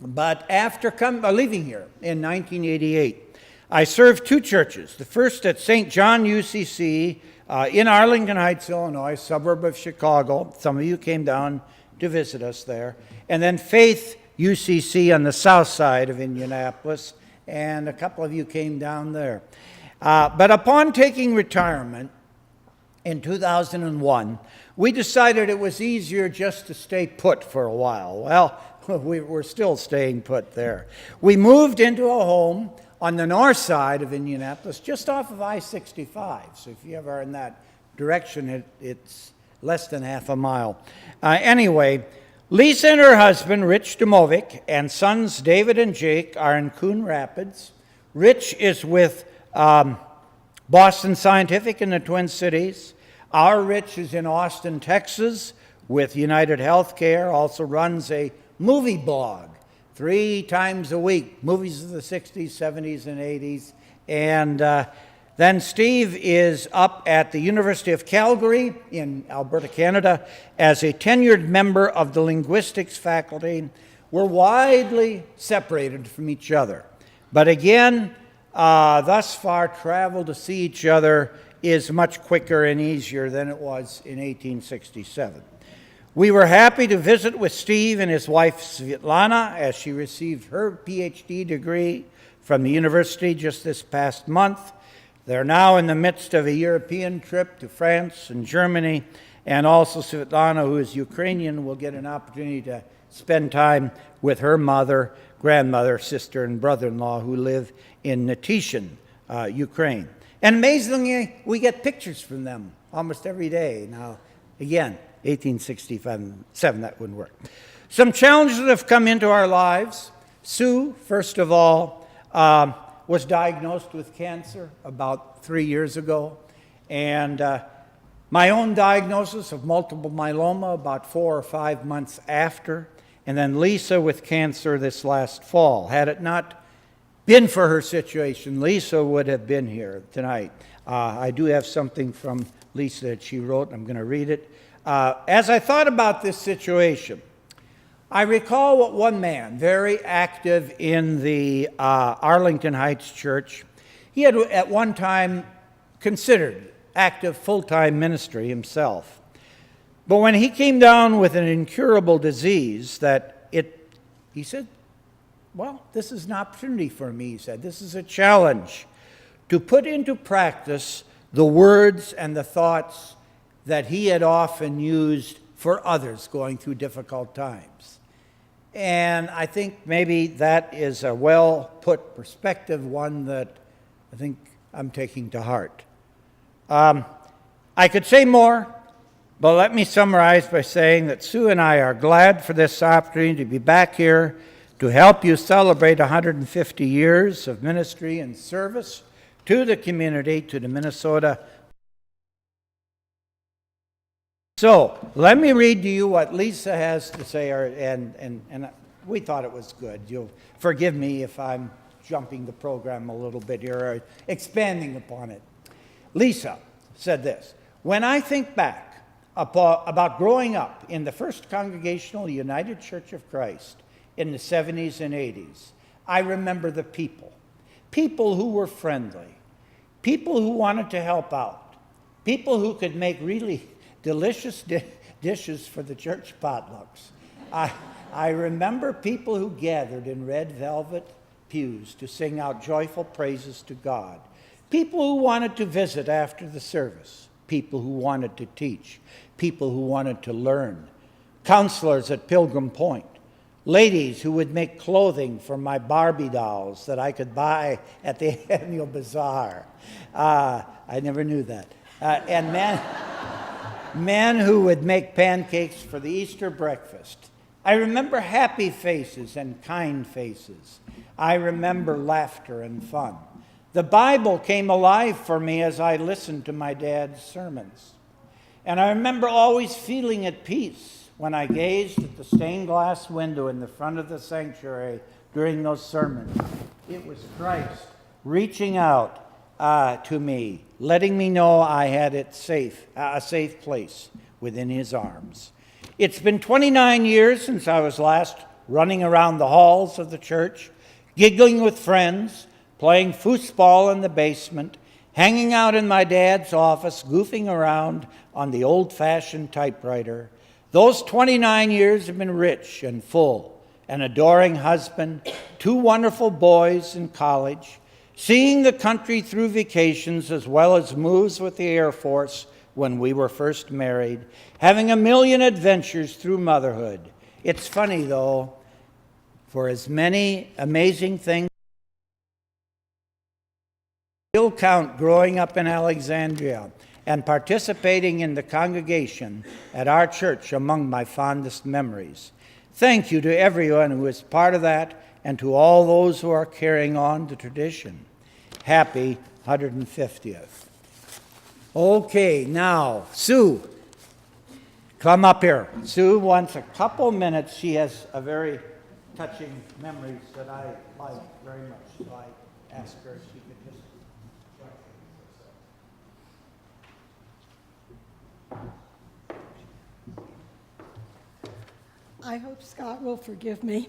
but after leaving here in 1988, I served two churches. The first at St. John UCC in Arlington Heights, Illinois, suburb of Chicago. Some of you came down to visit us there. And then Faith UCC on the south side of Indianapolis, and a couple of you came down there. But upon taking retirement in 2001, we decided it was easier just to stay put for a while. Well, we're still staying put there. We moved into a home on the north side of Indianapolis, just off of I-65. So if you ever are in that direction, it's less than half a mile. Anyway, Lisa and her husband, Rich Domovic, and sons David and Jake are in Coon Rapids. Rich is with Boston Scientific in the Twin Cities. Our Rich is in Austin, Texas, with United Healthcare, also runs a movie blog 3 times a week, movies of the 60s, 70s, and 80s. And then Steve is up at the University of Calgary in Alberta, Canada, as a tenured member of the linguistics faculty. were widely separated from each other. But again, thus far, travel to see each other is much quicker and easier than it was in 1867. We were happy to visit with Steve and his wife Svetlana as she received her PhD degree from the university just this past month. They're now in the midst of a European trip to France and Germany, and also Svetlana, who is Ukrainian, will get an opportunity to spend time with her mother, grandmother, sister, and brother-in-law who live in Natishin, Ukraine. And amazingly, we get pictures from them almost every day. Now, again, 1867, that wouldn't work. Some challenges that have come into our lives. Sue, first of all, was diagnosed with cancer about 3 years ago. And my own diagnosis of multiple myeloma about 4 or 5 months after. And then Lisa with cancer this last fall. Had it not been for her situation, Lisa would have been here tonight. I do have something from Lisa that she wrote. I'm going to read it. As I thought about this situation, I recall what one man, very active in the Arlington Heights Church, he had at one time considered active full-time ministry himself. But when he came down with an incurable disease he said, well, this is an opportunity for me, he said. This is a challenge to put into practice the words and the thoughts that he had often used for others going through difficult times. And I think maybe that is a well-put perspective, one that I think I'm taking to heart. I could say more, but let me summarize by saying that Sue and I are glad for this opportunity to be back here to help you celebrate 150 years of ministry and service to the community, to the Minnesota. So let me read to you what Lisa has to say, and we thought it was good. You'll forgive me if I'm jumping the program a little bit here, or expanding upon it. Lisa said this: when I think back about growing up in the First Congregational United Church of Christ in the 70s and 80s, I remember the people who were friendly, people who wanted to help out, people who could make really delicious dishes for the church potlucks. I remember people who gathered in red velvet pews to sing out joyful praises to God, people who wanted to visit after the service, people who wanted to teach, people who wanted to learn, counselors at Pilgrim Point, ladies who would make clothing for my Barbie dolls that I could buy at the annual bazaar. I never knew that. And men who would make pancakes for the Easter breakfast. I remember happy faces and kind faces. I remember laughter and fun. The Bible came alive for me as I listened to my dad's sermons. And I remember always feeling at peace when I gazed at the stained glass window in the front of the sanctuary during those sermons. It was Christ reaching out to me, letting me know I had a safe place within his arms. It's been 29 years since I was last running around the halls of the church, giggling with friends, playing foosball in the basement, hanging out in my dad's office, goofing around on the old-fashioned typewriter. Those 29 years have been rich and full. An adoring husband, 2 wonderful boys in college, seeing the country through vacations as well as moves with the Air Force when we were first married, having a million adventures through motherhood. It's funny, though, for as many amazing things still count growing up in Alexandria and participating in the congregation at our church among my fondest memories. Thank you to everyone who is part of that and to all those who are carrying on the tradition. Happy 150th. Okay, now, Sue, come up here. Sue wants a couple minutes. She has a very touching memories that I like very much, so I asked her if she could just I hope Scott will forgive me,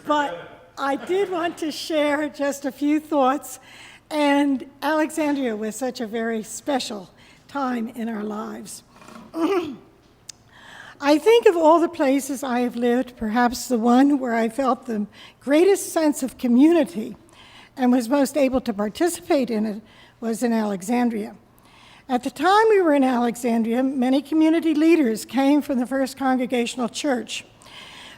but I did want to share just a few thoughts. And Alexandria was such a very special time in our lives. I think of all the places I have lived, perhaps the one where I felt the greatest sense of community and was most able to participate in it was in Alexandria. At the time we were in Alexandria, many community leaders came from the First Congregational Church.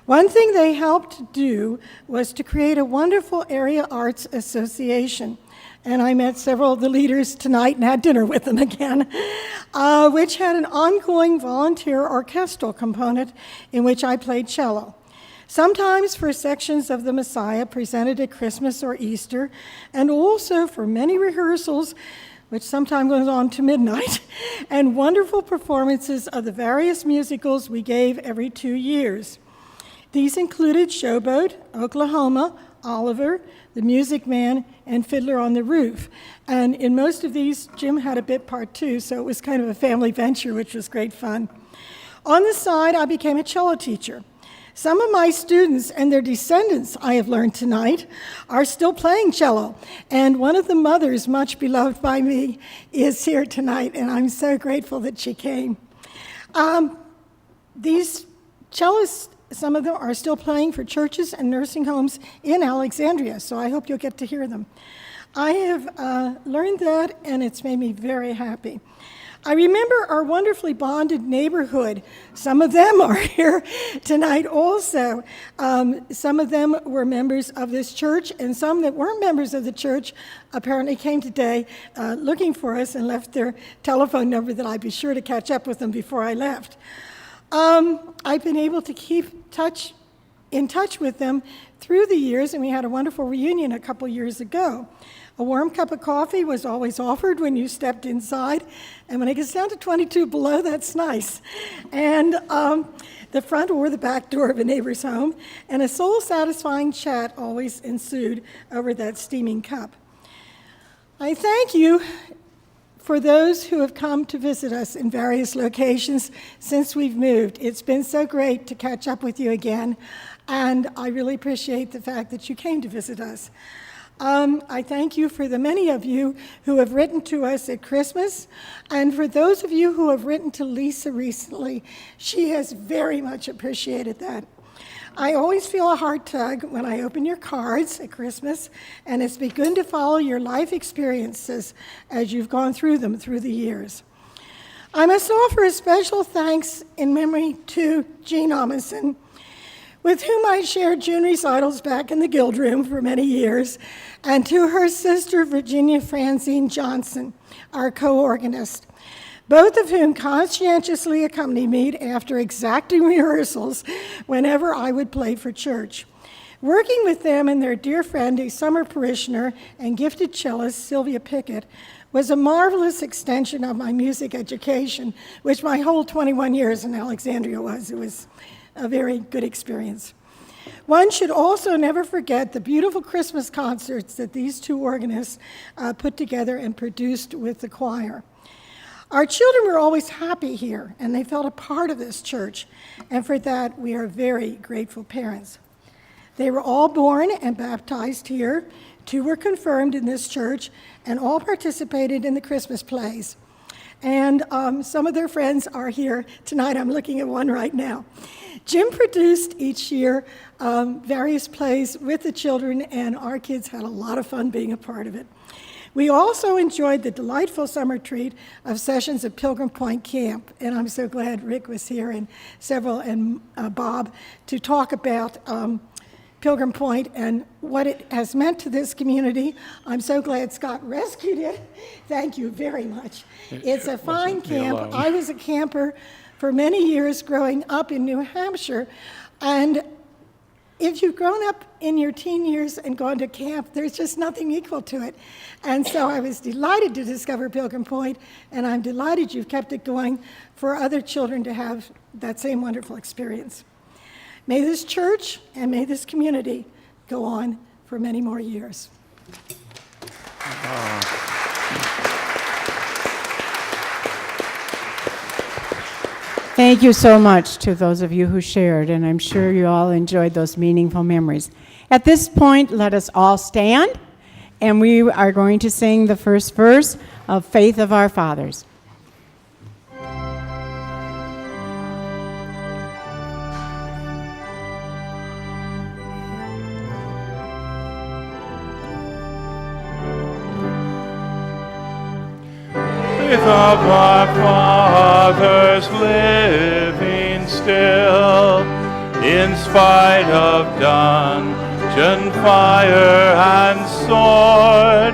One thing they helped do was to create a wonderful area arts association. And I met several of the leaders tonight and had dinner with them again, which had an ongoing volunteer orchestral component in which I played cello. Sometimes for sections of the Messiah presented at Christmas or Easter, and also for many rehearsals, which sometimes goes on to midnight, and wonderful performances of the various musicals we gave every 2 years. These included Showboat, Oklahoma, Oliver, The Music Man, and Fiddler on the Roof. And in most of these, Jim had a bit part too, so it was kind of a family venture, which was great fun. On the side, I became a cello teacher. Some of my students and their descendants, I have learned tonight, are still playing cello. And one of the mothers, much beloved by me, is here tonight, and I'm so grateful that she came. These cellists, some of them are still playing for churches and nursing homes in Alexandria, so I hope you'll get to hear them. I have learned that, and it's made me very happy. I remember our wonderfully bonded neighborhood. Some of them are here tonight also. Some of them were members of this church, and some that weren't members of the church apparently came today looking for us and left their telephone number that I'd be sure to catch up with them before I left. I've been able to keep in touch with them through the years, and we had a wonderful reunion a couple years ago. A warm cup of coffee was always offered when you stepped inside, and when it gets down to 22 below, that's nice. And the front or the back door of a neighbor's home, and a soul-satisfying chat always ensued over that steaming cup. I thank you for those who have come to visit us in various locations since we've moved. It's been so great to catch up with you again, and I really appreciate the fact that you came to visit us. I thank you for the many of you who have written to us at Christmas, and for those of you who have written to Lisa recently. She has very much appreciated that. I always feel a heart tug when I open your cards at Christmas, and it's been good to follow your life experiences as you've gone through them through the years. I must offer a special thanks in memory to Jean Amundsen, with whom I shared June recitals back in the Guild Room for many years, and to her sister, Virginia Francine Johnson, our co-organist, both of whom conscientiously accompanied me after exacting rehearsals whenever I would play for church. Working with them and their dear friend, a summer parishioner and gifted cellist, Sylvia Pickett, was a marvelous extension of my music education, which my whole 21 years in Alexandria was. It was a very good experience. One should also never forget the beautiful Christmas concerts that these two organists put together and produced with the choir. Our children were always happy here, and they felt a part of this church, and for that we are very grateful parents. They were all born and baptized here. 2 were confirmed in this church, and all participated in the Christmas plays. And some of their friends are here tonight. I'm looking at one right now. Jim produced each year various plays with the children, and our kids had a lot of fun being a part of it. We also enjoyed the delightful summer treat of sessions at Pilgrim Point Camp, and I'm so glad Rick was here and Bob to talk about Pilgrim Point and what it has meant to this community. I'm so glad Scott rescued it. Thank you very much. It's a fine camp. I was a camper for many years growing up in New Hampshire, and if you've grown up in your teen years and gone to camp, there's just nothing equal to it. And so I was delighted to discover Pilgrim Point, and I'm delighted you've kept it going for other children to have that same wonderful experience. May this church and may this community go on for many more years. Thank you so much to those of you who shared, and I'm sure you all enjoyed those meaningful memories. At this point, let us all stand, and we are going to sing the first verse of Faith of Our Fathers. Faith of our fathers living still, in spite of dungeon, fire, and sword.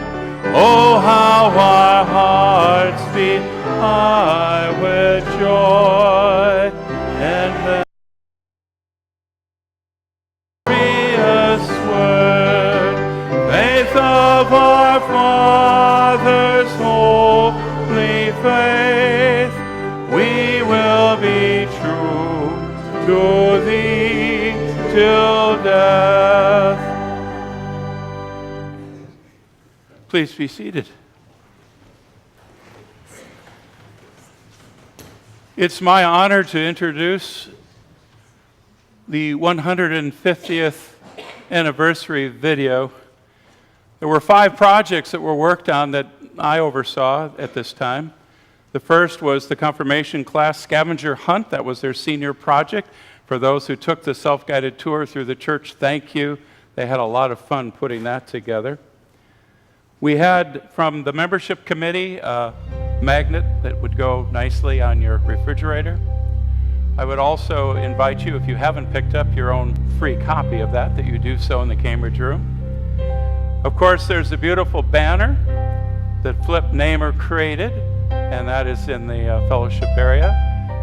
Oh, how our hearts beat high with joy, and the glorious word, faith of our fathers, holy faith, we will be true to thee till death. Please be seated. It's my honor to introduce the 150th anniversary video. There were 5 projects that were worked on that I oversaw at this time. The first was the confirmation class scavenger hunt. That was their senior project. For those who took the self-guided tour through the church, thank you. They had a lot of fun putting that together. We had from the membership committee a magnet that would go nicely on your refrigerator. I would also invite you, if you haven't picked up your own free copy of that you do so in the Cambridge room. Of course, there's a beautiful banner that Flip Namer created, and that is in the fellowship area.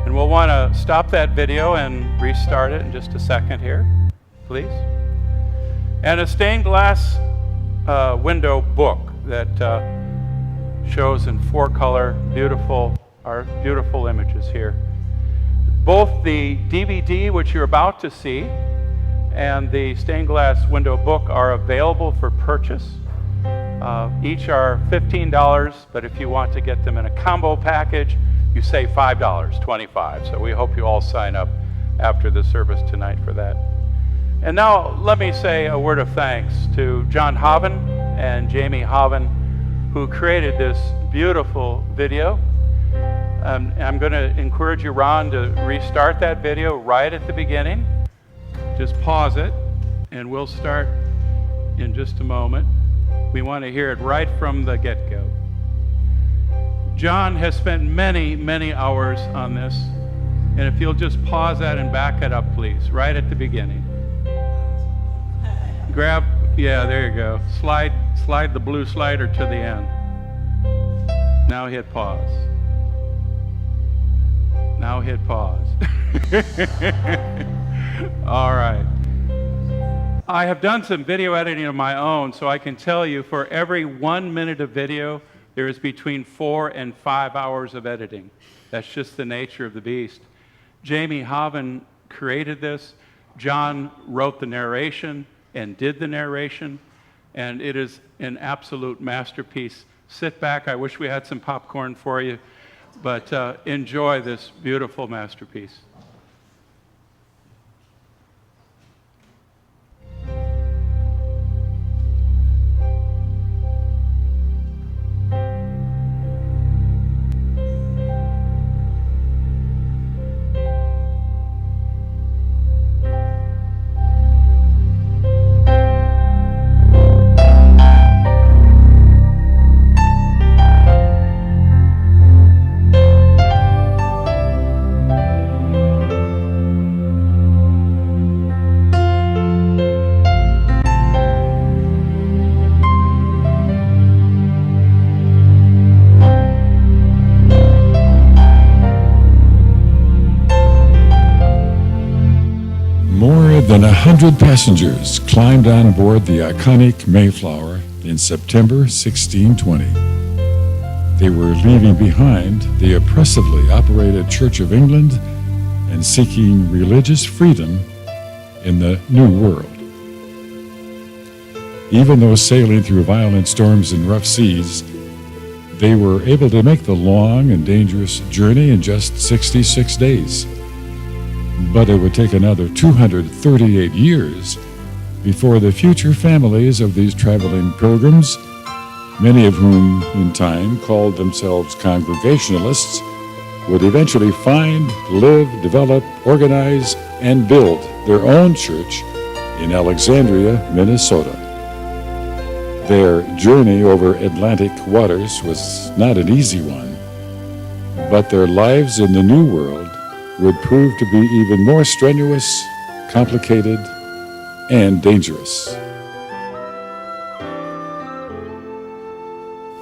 And we'll want to stop that video and restart it in just a second here, please. And a stained glass window book that shows in 4-color our beautiful images here. Both the DVD, which you're about to see, and the stained glass window book are available for purchase. Each are $15, but if you want to get them in a combo package, you save $5, $25. So we hope you all sign up after the service tonight for that. And now let me say a word of thanks to John Hoven and Jamie Hoven, who created this beautiful video. I'm going to encourage you, Ron, to restart that video right at the beginning. Just pause it, and we'll start in just a moment. We want to hear it right from the get-go. John has spent many, many hours on this, and if you'll just pause that and back it up, please, right at the beginning. Grab, yeah, there you go. Slide the blue slider to the end. Now hit pause. Now hit pause. All right. I have done some video editing of my own, so I can tell you for every 1 minute of video, there is between 4 and 5 hours of editing. That's just the nature of the beast. Jamie Hoven created this. John wrote the narration and did the narration, and it is an absolute masterpiece. Sit back. I wish we had some popcorn for you, but enjoy this beautiful masterpiece. Than 100 passengers climbed on board the iconic Mayflower in September 1620. They were leaving behind the oppressively operated Church of England and seeking religious freedom in the New World. Even though sailing through violent storms and rough seas, They were able to make the long and dangerous journey in just 66 days. But it would take another 238 years before the future families of these traveling pilgrims, many of whom in time called themselves Congregationalists, would eventually find, live, develop, organize, and build their own church in Alexandria, Minnesota. Their journey over Atlantic waters was not an easy one, but their lives in the New World would prove to be even more strenuous, complicated, and dangerous.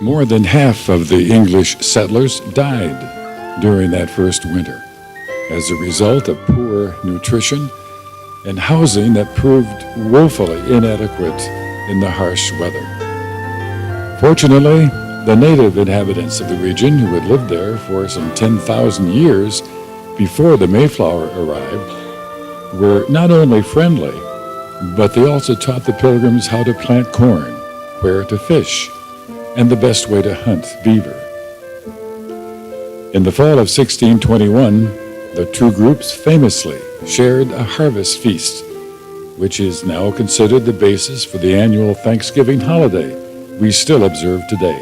More than half of the English settlers died during that first winter as a result of poor nutrition and housing that proved woefully inadequate in the harsh weather. Fortunately, the native inhabitants of the region who had lived there for some 10,000 years before the Mayflower arrived were not only friendly, but they also taught the pilgrims how to plant corn, where to fish, and the best way to hunt beaver. In the fall of 1621, the two groups famously shared a harvest feast, which is now considered the basis for the annual Thanksgiving holiday we still observe today.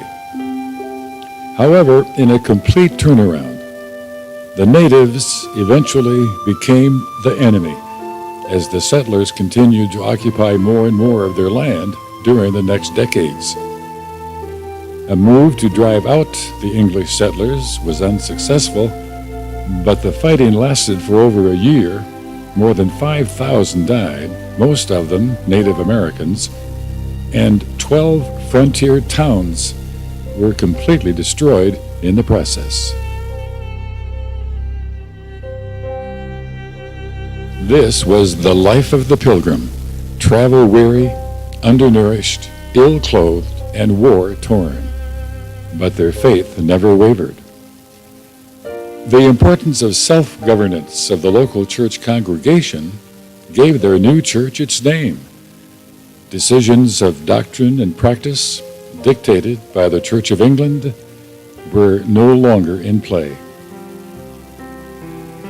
However, in a complete turnaround, the natives eventually became the enemy as the settlers continued to occupy more and more of their land during the next decades. A move to drive out the English settlers was unsuccessful, but the fighting lasted for over a year. More than 5,000 died, most of them Native Americans, and 12 frontier towns were completely destroyed in the process. This was the life of the pilgrim, travel-weary, undernourished, ill-clothed, and war-torn. But their faith never wavered. The importance of self-governance of the local church congregation gave their new church its name. Decisions of doctrine and practice, dictated by the Church of England, were no longer in play.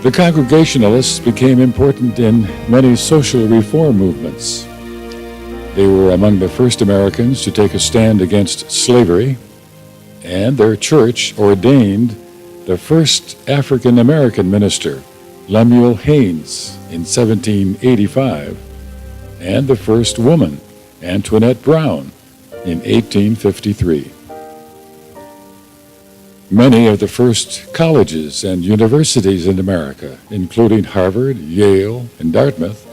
The Congregationalists became important in many social reform movements. They were among the first Americans to take a stand against slavery, and their church ordained the first African American minister, Lemuel Haynes, in 1785, and the first woman, Antoinette Brown, in 1853. Many of the first colleges and universities in America, including Harvard, Yale, and Dartmouth,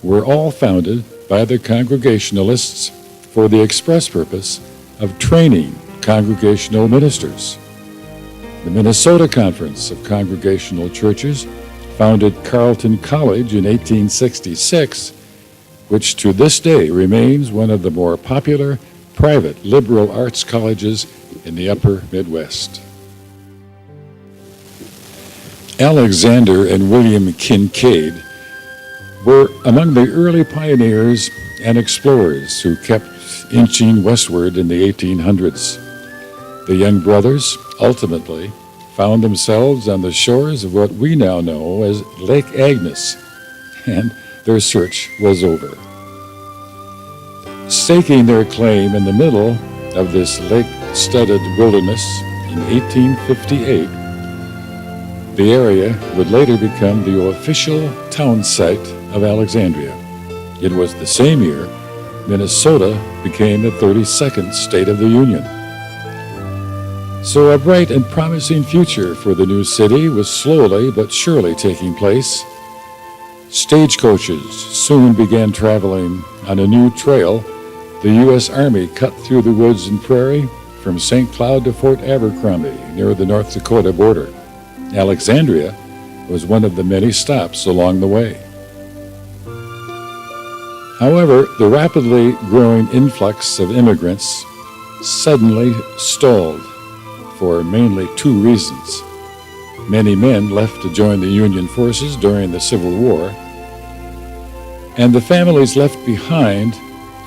were all founded by the Congregationalists for the express purpose of training congregational ministers. The Minnesota Conference of Congregational Churches founded Carleton College in 1866, which to this day remains one of the more popular private liberal arts colleges in the upper Midwest. Alexander and William Kincaid were among the early pioneers and explorers who kept inching westward in the 1800s. The young brothers ultimately found themselves on the shores of what we now know as Lake Agnes, and their search was over. Staking their claim in the middle of this lake-studded wilderness in 1858, the area would later become the official town site of Alexandria. It was the same year Minnesota became the 32nd state of the Union. So a bright and promising future for the new city was slowly but surely taking place. Stagecoaches soon began traveling on a new trail the U.S. Army cut through the woods and prairie from St. Cloud to Fort Abercrombie near the North Dakota border. Alexandria was one of the many stops along the way. However, the rapidly growing influx of immigrants suddenly stalled for mainly two reasons. Many men left to join the Union forces during the Civil War, and the families left behind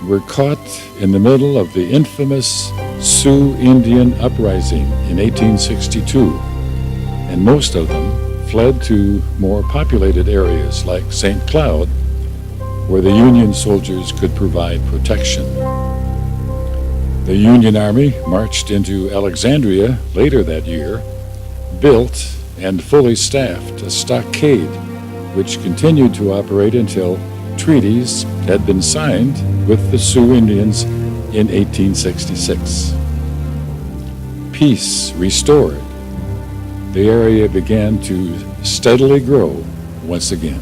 were caught in the middle of the infamous Sioux Indian Uprising in 1862, and most of them fled to more populated areas like St. Cloud, where the Union soldiers could provide protection. The Union Army marched into Alexandria later that year, built and fully staffed a stockade which continued to operate until treaties had been signed with the Sioux Indians in 1866. Peace restored, the area began to steadily grow once again.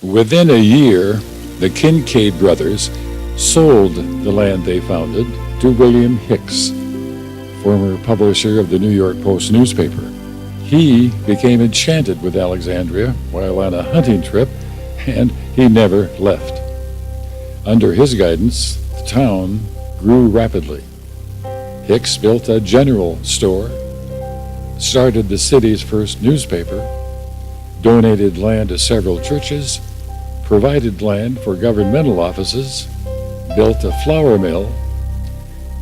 Within a year, the Kincaid brothers sold the land they founded to William Hicks, former publisher of the New York Post newspaper. He became enchanted with Alexandria while on a hunting trip, and he never left. Under his guidance, the town grew rapidly. Hicks built a general store, started the city's first newspaper, donated land to several churches, provided land for governmental offices, built a flour mill,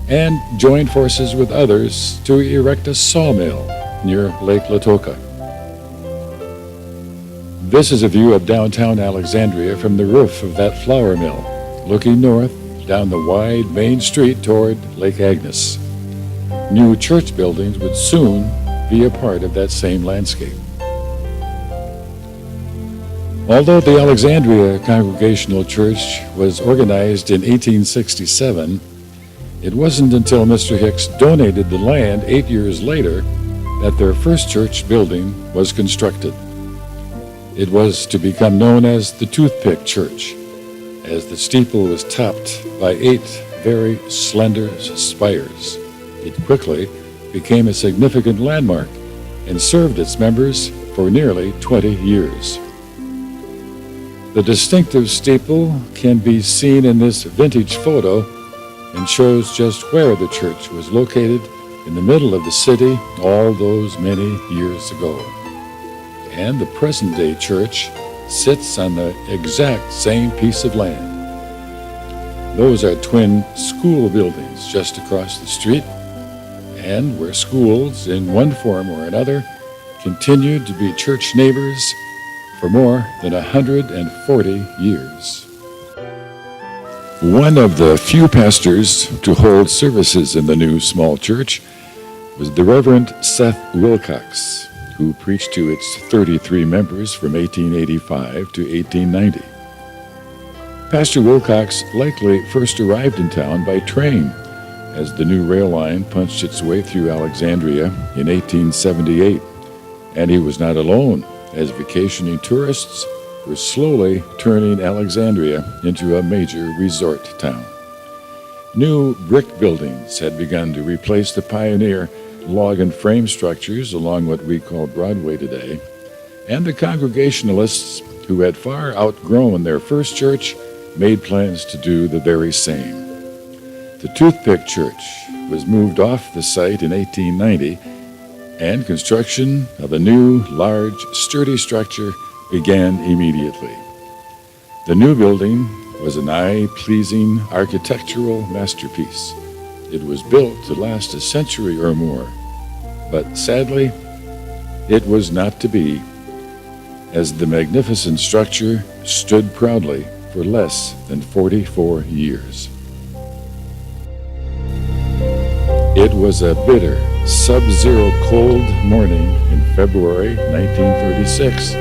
and joined forces with others to erect a sawmill near Lake Latoka. This is a view of downtown Alexandria from the roof of that flour mill, looking north down the wide main street toward Lake Agnes. New church buildings would soon be a part of that same landscape. Although the Alexandria Congregational Church was organized in 1867, it wasn't until Mr. Hicks donated the land 8 years later that their first church building was constructed. It was to become known as the Toothpick Church, as the steeple was topped by 8 very slender spires. It quickly became a significant landmark and served its members for nearly 20 years. The distinctive steeple can be seen in this vintage photo and shows just where the church was located in the middle of the city all those many years ago. And the present-day church sits on the exact same piece of land. Those are twin school buildings just across the street, and where schools, in one form or another, continued to be church neighbors for more than 140 years. One of the few pastors to hold services in the new small church was the Reverend Seth Wilcox, who preached to its 33 members from 1885 to 1890. Pastor Wilcox likely first arrived in town by train as the new rail line punched its way through Alexandria in 1878, and he was not alone, as vacationing tourists were slowly turning Alexandria into a major resort town. New brick buildings had begun to replace the pioneer log and frame structures along what we call Broadway today, and the Congregationalists, who had far outgrown their first church, made plans to do the very same. The Toothpick Church was moved off the site in 1890, and construction of a new, large, sturdy structure began immediately. The new building was an eye-pleasing architectural masterpiece. It was built to last a century or more, but sadly, it was not to be, as the magnificent structure stood proudly for less than 44 years. It was a bitter, sub-zero cold morning in February 1936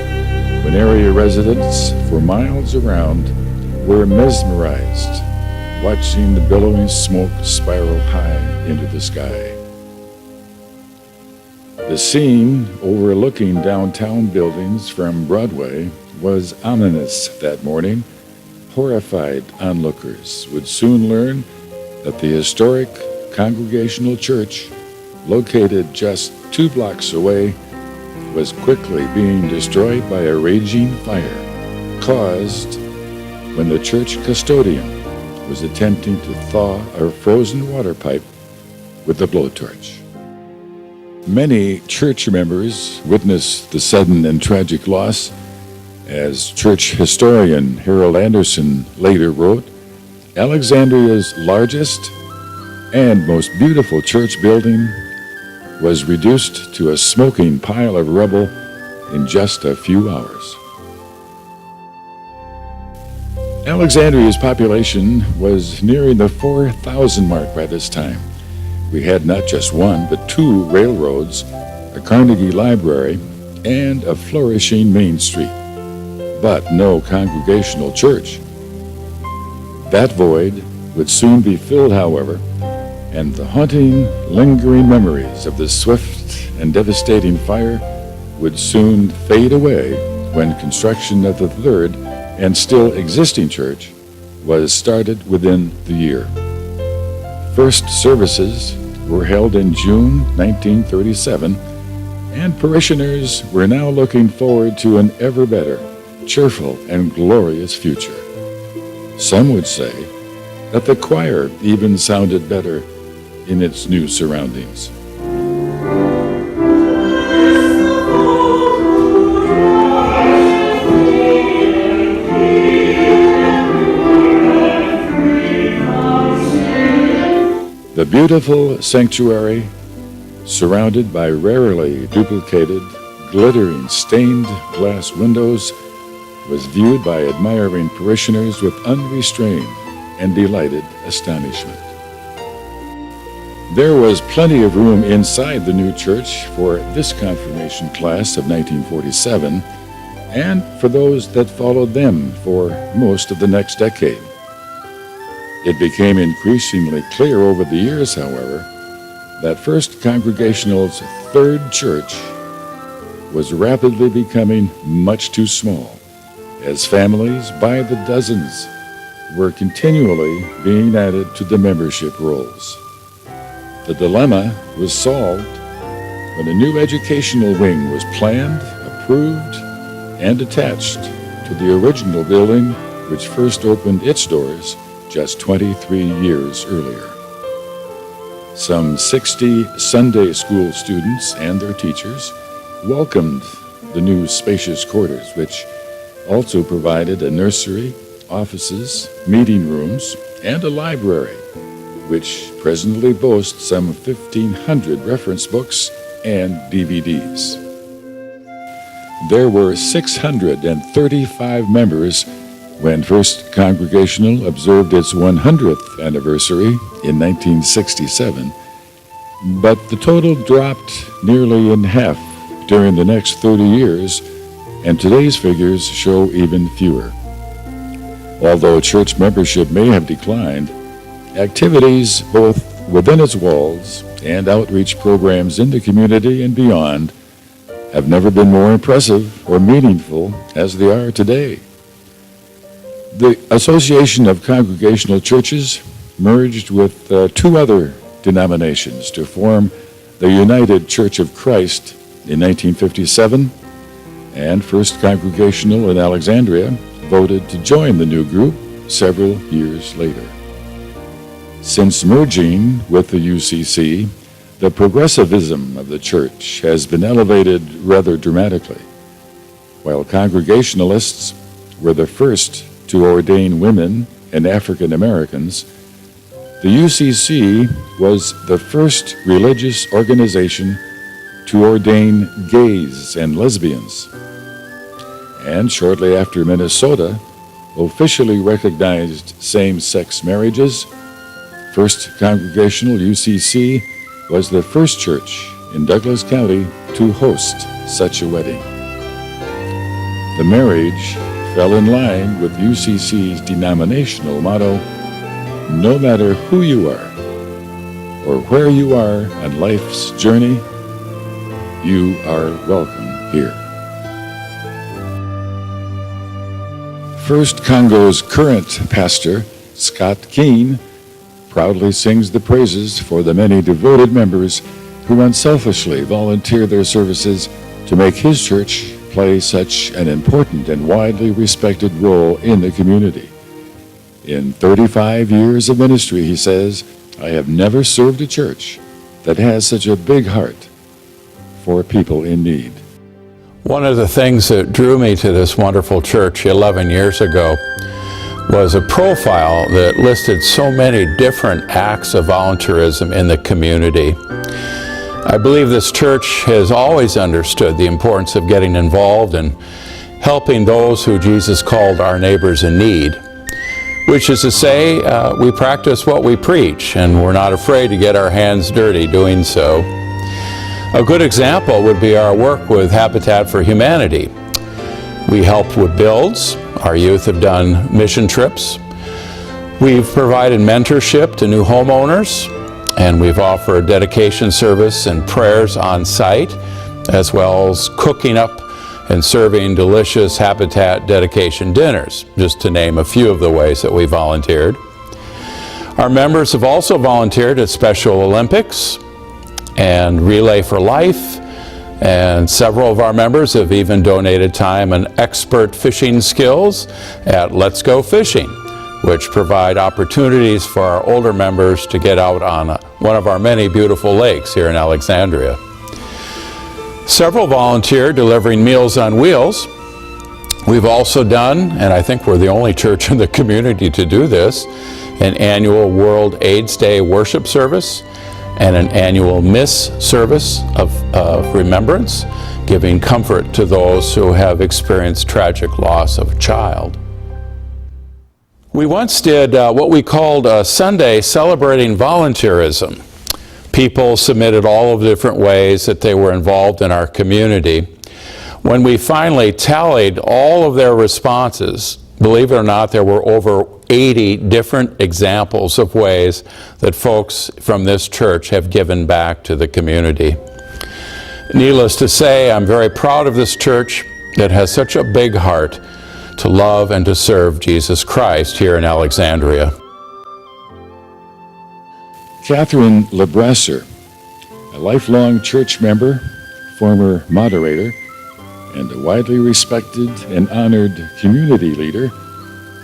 when area residents for miles around were mesmerized watching the billowing smoke spiral high into the sky. The scene overlooking downtown buildings from Broadway was ominous that morning. Horrified onlookers would soon learn that the historic Congregational Church, located just 2 blocks away, was quickly being destroyed by a raging fire caused when the church custodian was attempting to thaw a frozen water pipe with a blowtorch. Many church members witnessed the sudden and tragic loss As church historian Harold Anderson later wrote, Alexandria's largest and most beautiful church building was reduced to a smoking pile of rubble in just a few hours. Alexandria's population was nearing the 4,000 mark by this time. We had not just one, but two railroads, a Carnegie Library, and a flourishing Main Street, but no congregational church. That void would soon be filled, however, and the haunting, lingering memories of the swift and devastating fire would soon fade away when construction of the third and still existing church was started within the year. First services were held in June 1937, and parishioners were now looking forward to an ever better, cheerful, and glorious future. Some would say that the choir even sounded better in its new surroundings. The beautiful sanctuary, surrounded by rarely duplicated, glittering stained glass windows, was viewed by admiring parishioners with unrestrained and delighted astonishment. There was plenty of room inside the new church for this confirmation class of 1947 and for those that followed them for most of the next decade. It became increasingly clear over the years, however, that First Congregational's third church was rapidly becoming much too small, as families by the dozens were continually being added to the membership rolls. The dilemma was solved when a new educational wing was planned, approved, and attached to the original building, which first opened its doors just 23 years earlier. Some 60 Sunday school students and their teachers welcomed the new spacious quarters, which also provided a nursery, offices, meeting rooms, and a library, which presently boasts some 1,500 reference books and DVDs. There were 635 members when First Congregational observed its 100th anniversary in 1967, but the total dropped nearly in half during the next 30 years, and today's figures show even fewer. Although church membership may have declined, activities both within its walls and outreach programs in the community and beyond have never been more impressive or meaningful as they are today. The Association of Congregational Churches merged with two other denominations to form the United Church of Christ in 1957, and First Congregational in Alexandria voted to join the new group several years later. Since merging with the UCC, the progressivism of the church has been elevated rather dramatically. While Congregationalists were the first to ordain women and African Americans, the UCC was the first religious organization to ordain gays and lesbians. And shortly after Minnesota officially recognized same-sex marriages, First Congregational UCC was the first church in Douglas County to host such a wedding. The marriage fell in line with UCC's denominational motto, "No matter who you are or where you are on life's journey, you are welcome here." First Congo's current pastor, Scott Keene, proudly sings the praises for the many devoted members who unselfishly volunteer their services to make his church play such an important and widely respected role in the community. In 35 years of ministry, he says, "I have never served a church that has such a big heart for people in need." One of the things that drew me to this wonderful church 11 years ago was a profile that listed so many different acts of volunteerism in the community. I believe this church has always understood the importance of getting involved and helping those who Jesus called our neighbors in need, which is to say, we practice what we preach, and we're not afraid to get our hands dirty doing so. A good example would be our work with Habitat for Humanity. We help with builds. Our youth have done mission trips. We've provided mentorship to new homeowners, and we've offered dedication service and prayers on site, as well as cooking up and serving delicious Habitat dedication dinners, just to name a few of the ways that we volunteered. Our members have also volunteered at Special Olympics and Relay for Life, and several of our members have even donated time and expert fishing skills at Let's Go Fishing, which provide opportunities for our older members to get out on one of our many beautiful lakes here in Alexandria. Several volunteer delivering Meals on Wheels. We've also done, and I think we're the only church in the community to do this, an annual World AIDS Day worship service and an annual Miss service of remembrance, giving comfort to those who have experienced tragic loss of a child. We once did what we called a Sunday celebrating volunteerism. People submitted all of the different ways that they were involved in our community. When we finally tallied all of their responses, believe it or not, there were over 80 different examples of ways that folks from this church have given back to the community. Needless to say, I'm very proud of this church that has such a big heart to love and to serve Jesus Christ here in Alexandria. Catherine LeBresser, a lifelong church member, former moderator, and a widely respected and honored community leader,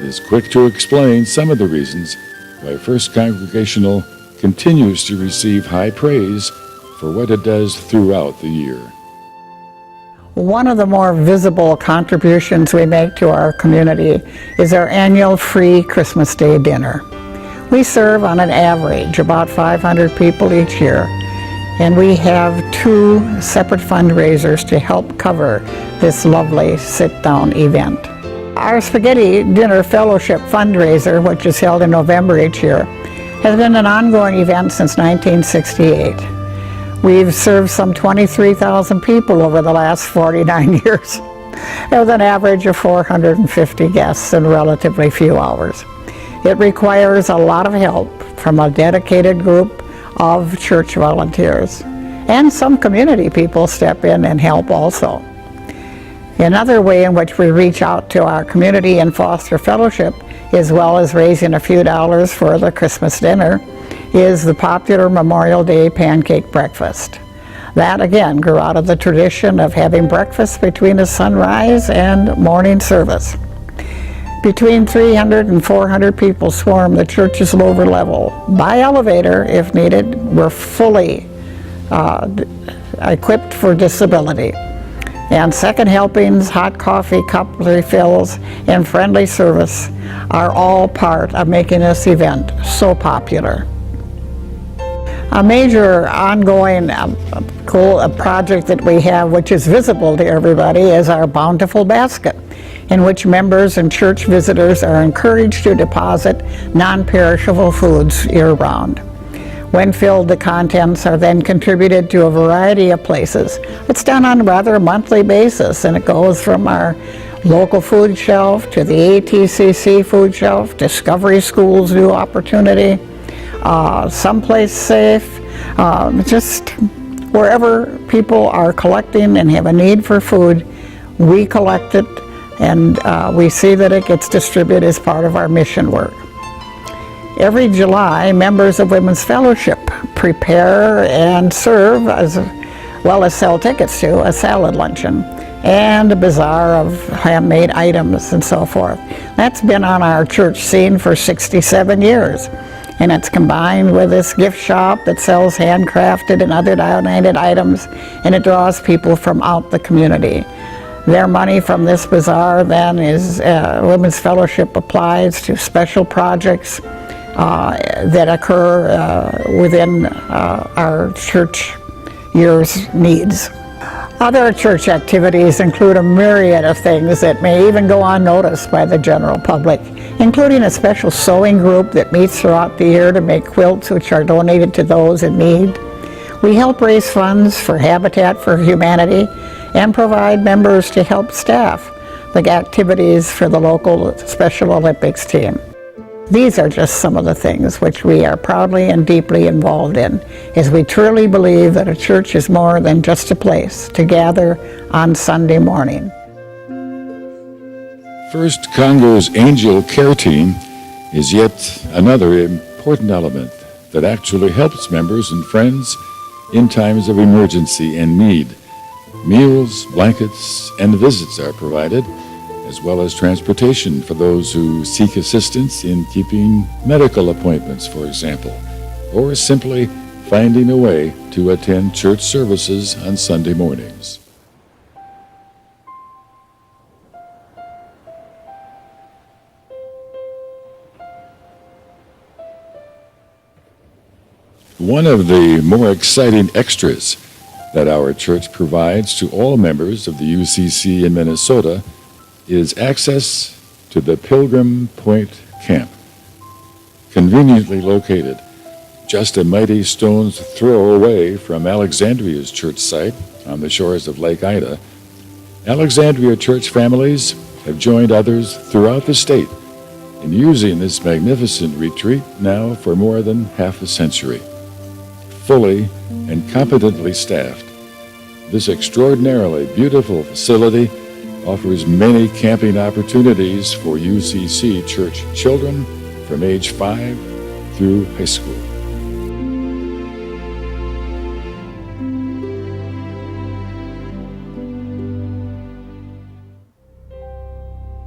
is quick to explain some of the reasons why First Congregational continues to receive high praise for what it does throughout the year. One of the more visible contributions we make to our community is our annual free Christmas Day dinner. We serve on an average about 500 people each year, and we have 2 separate fundraisers to help cover this lovely sit-down event. Our Spaghetti Dinner Fellowship fundraiser, which is held in November each year, has been an ongoing event since 1968. We've served some 23,000 people over the last 49 years, with an average of 450 guests in relatively few hours. It requires a lot of help from a dedicated group of church volunteers, and some community people step in and help also. Another way in which we reach out to our community and foster fellowship, as well as raising a few dollars for the Christmas dinner, is the popular Memorial Day pancake breakfast. That again grew out of the tradition of having breakfast between the sunrise and morning service. Between 300 and 400 people swarm the church's lower level. By elevator, if needed. We're fully equipped for disability. And second helpings, hot coffee, cup refills, and friendly service are all part of making this event so popular. A major ongoing project that we have, which is visible to everybody, is our Bountiful Basket, in which members and church visitors are encouraged to deposit non-perishable foods year-round. When filled, the contents are then contributed to a variety of places. It's done on a rather monthly basis, and it goes from our local food shelf to the ATCC food shelf, Discovery School's new opportunity, Someplace Safe, just wherever people are collecting and have a need for food, we collect it, and we see that it gets distributed as part of our mission work. Every July, members of Women's Fellowship prepare and serve, as well as sell tickets to, a salad luncheon and a bazaar of handmade items and so forth. That's been on our church scene for 67 years. And it's combined with this gift shop that sells handcrafted and other donated items, and it draws people from out the community. Their money from this bazaar then is Women's Fellowship applies to special projects that occur within our church year's needs. Other church activities include a myriad of things that may even go unnoticed by the general public, including a special sewing group that meets throughout the year to make quilts which are donated to those in need. We help raise funds for Habitat for Humanity and provide members to help staff the activities for the local Special Olympics team. These are just some of the things which we are proudly and deeply involved in, as we truly believe that a church is more than just a place to gather on Sunday morning. First Congo's Angel Care Team is yet another important element that actually helps members and friends in times of emergency and need. Meals, blankets, and visits are provided, as well as transportation for those who seek assistance in keeping medical appointments, for example, or simply finding a way to attend church services on Sunday mornings. One of the more exciting extras that our church provides to all members of the UCC in Minnesota is access to the Pilgrim Point Camp. Conveniently located just a mighty stone's throw away from Alexandria's church site on the shores of Lake Ida, Alexandria church families have joined others throughout the state in using this magnificent retreat now for more than half a century. Fully and competently staffed, this extraordinarily beautiful facility offers many camping opportunities for UCC church children from age 5 through high school.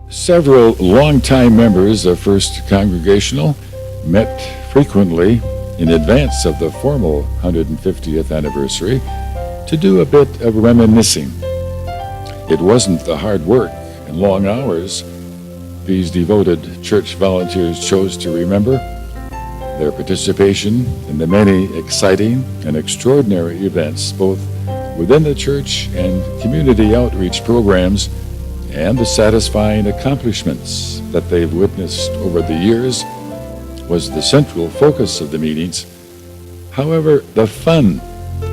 Several longtime members of First Congregational met frequently in advance of the formal 150th anniversary to do a bit of reminiscing. It wasn't the hard work and long hours these devoted church volunteers chose to remember. Their participation in the many exciting and extraordinary events, both within the church and community outreach programs, and the satisfying accomplishments that they've witnessed over the years, was the central focus of the meetings. However, the fun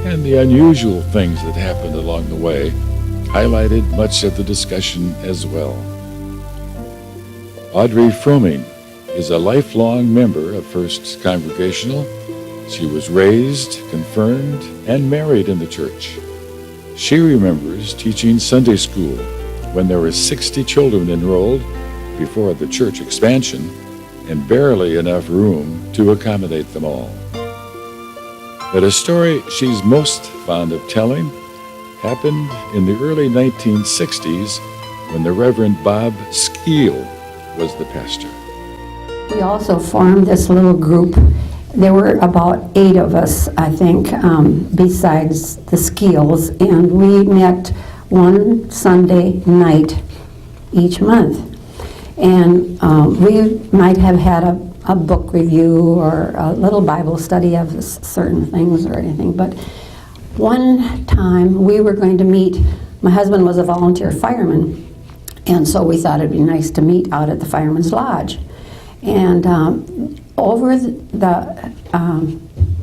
and the unusual things that happened along the way highlighted much of the discussion as well. Audrey Froming is a lifelong member of First Congregational. She was raised, confirmed, and married in the church. She remembers teaching Sunday school when there were 60 children enrolled before the church expansion and barely enough room to accommodate them all. But a story she's most fond of telling happened in the early 1960s when the Reverend Bob Skeel was the pastor. We also formed this little group. There were about 8 of us, I think, besides the Skeels, and we met one Sunday night each month. And we might have had a book review or a little Bible study of certain things or anything, but one time we were going to meet. My husband was a volunteer fireman, and so we thought it'd be nice to meet out at the Fireman's Lodge. And over the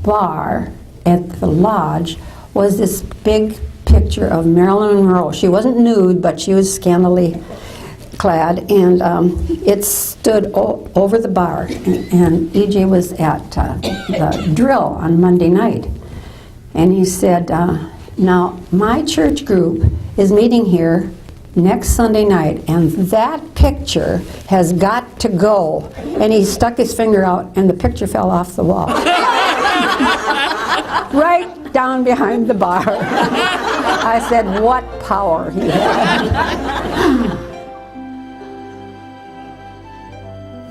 bar at the lodge was this big picture of Marilyn Monroe. She wasn't nude, but she was scantily clad, and it stood over the bar. And EJ was at the drill on Monday night. And he said, now my church group is meeting here next Sunday night, and that picture has got to go. And he stuck his finger out, and the picture fell off the wall. Right down behind the bar. I said, what power he had.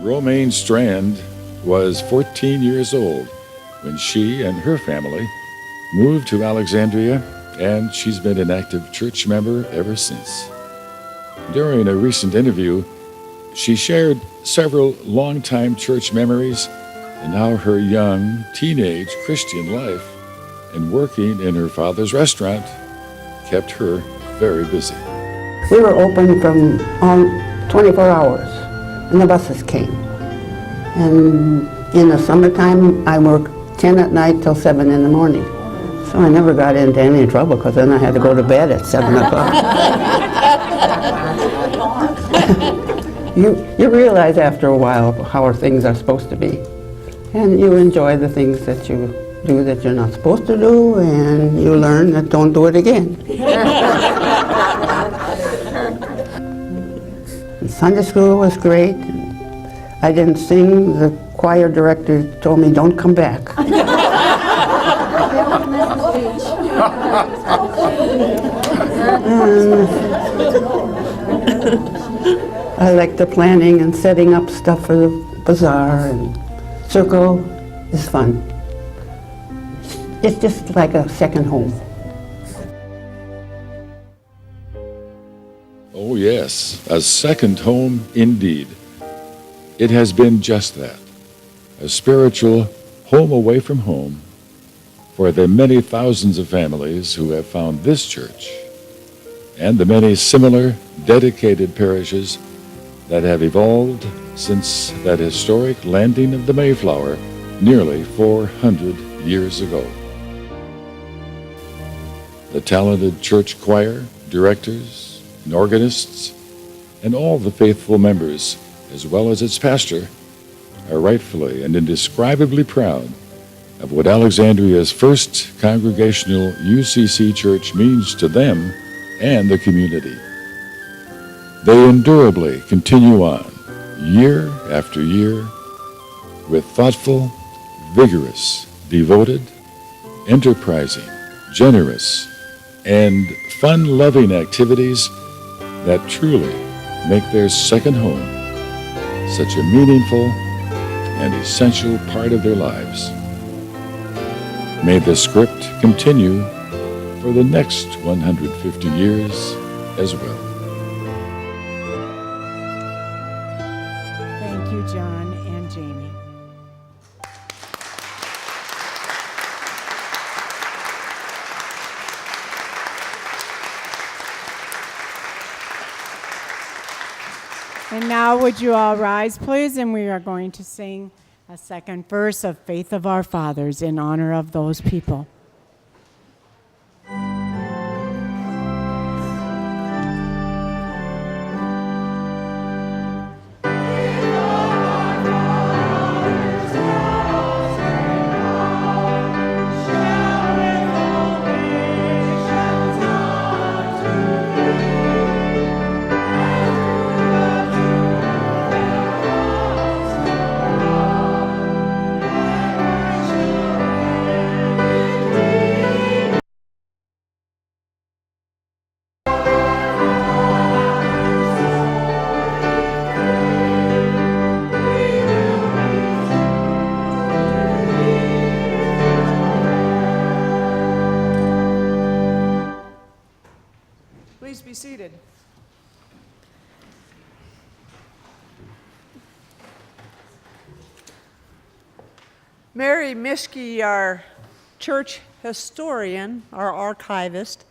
Romaine Strand was 14 years old when she and her family moved to Alexandria, and she's been an active church member ever since. During a recent interview, she shared several longtime church memories and how her young teenage Christian life and working in her father's restaurant kept her very busy. We were open from 24 hours, and the buses came. And in the summertime, I worked 10 at night till 7 in the morning. So I never got into any trouble, because then I had to go to bed at 7 o'clock. You realize after a while how things are supposed to be. And you enjoy the things that you do that you're not supposed to do, and you learn that don't do it again. Sunday school was great. I didn't sing. The choir director told me, don't come back. I like the planning and setting up stuff for the bazaar, and circle is fun. It's just like a second home. Oh yes, a second home indeed. It has been just that, a spiritual home away from home for the many thousands of families who have found this church and the many similar dedicated parishes that have evolved since that historic landing of the Mayflower nearly 400 years ago. The talented church choir, directors, and organists, and all the faithful members, as well as its pastor, are rightfully and indescribably proud of what Alexandria's first congregational UCC church means to them and the community. They endurably continue on, year after year, with thoughtful, vigorous, devoted, enterprising, generous, and fun-loving activities that truly make their second home such a meaningful and essential part of their lives. May the script continue for the next 150 years as well. Thank you, John and Jamie. And now would you all rise, please, and we are going to sing a second verse of Faith of Our Fathers in honor of those people. Please be seated. Mary Mischke, our church historian, our archivist,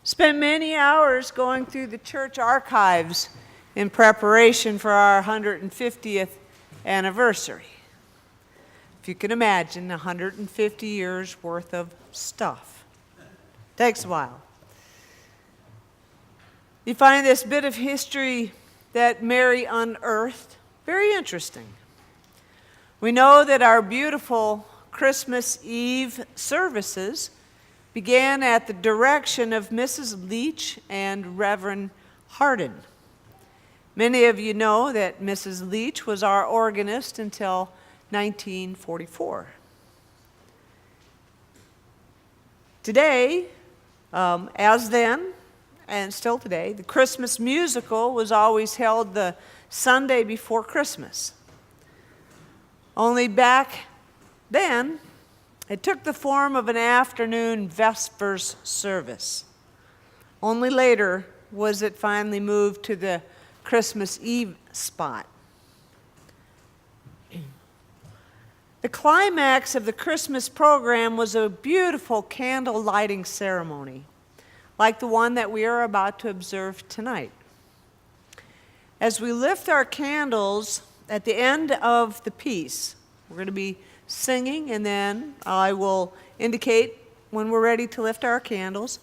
spent many hours going through the church archives in preparation for our 150th anniversary. If you can imagine, 150 years worth of stuff. Takes a while. You find this bit of history that Mary unearthed very interesting. We know that our beautiful Christmas Eve services began at the direction of Mrs. Leach and Reverend Hardin. Many of you know that Mrs. Leach was our organist until 1944. Today, as then, and still today, the Christmas musical was always held the Sunday before Christmas. Only back then, it took the form of an afternoon Vespers service. Only later was it finally moved to the Christmas Eve spot. The climax of the Christmas program was a beautiful candle lighting ceremony, like the one that we are about to observe tonight. As we lift our candles at the end of the piece, we're going to be singing, and then I will indicate when we're ready to lift our candles.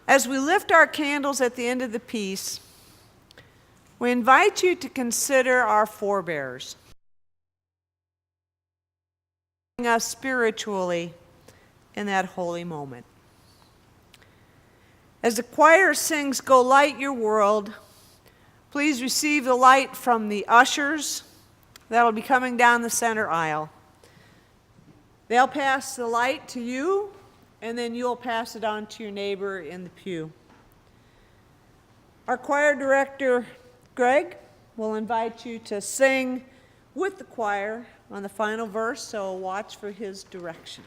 As we lift our candles at the end of the piece, we invite you to consider our forebears, us spiritually in that holy moment. As the choir sings "Go Light Your World," please receive the light from the ushers that will be coming down the center aisle. They'll pass the light to you, and then you'll pass it on to your neighbor in the pew. Our choir director, Greg, will invite you to sing with the choir on the final verse, so watch for his direction.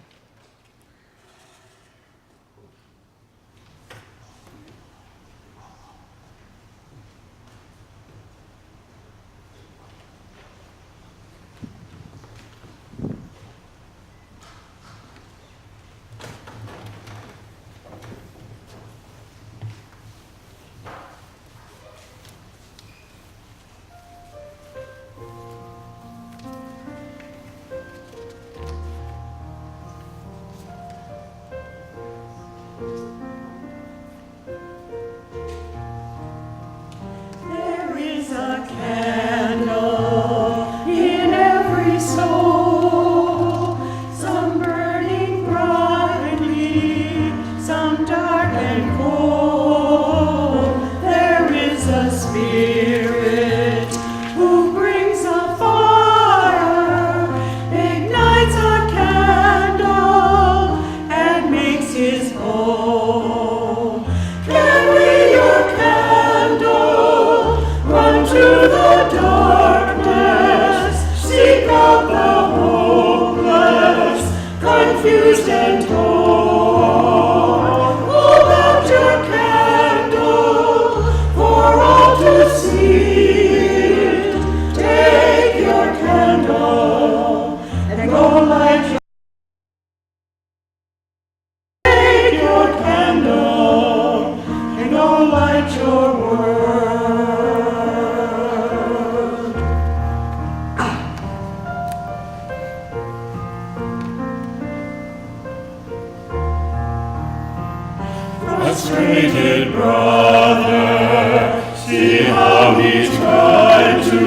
Frustrated brother, see how he's tried to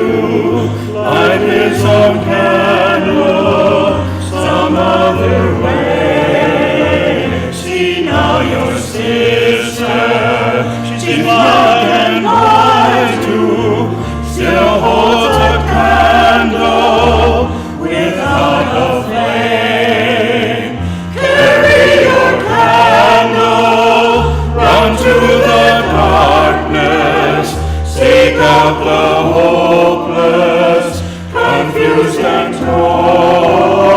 light his own candle some other way. See now your sister, she's black and white too, still holds a candle without a flame. Carry your candle, run to the darkness, seek out the hopeless, confused and torn.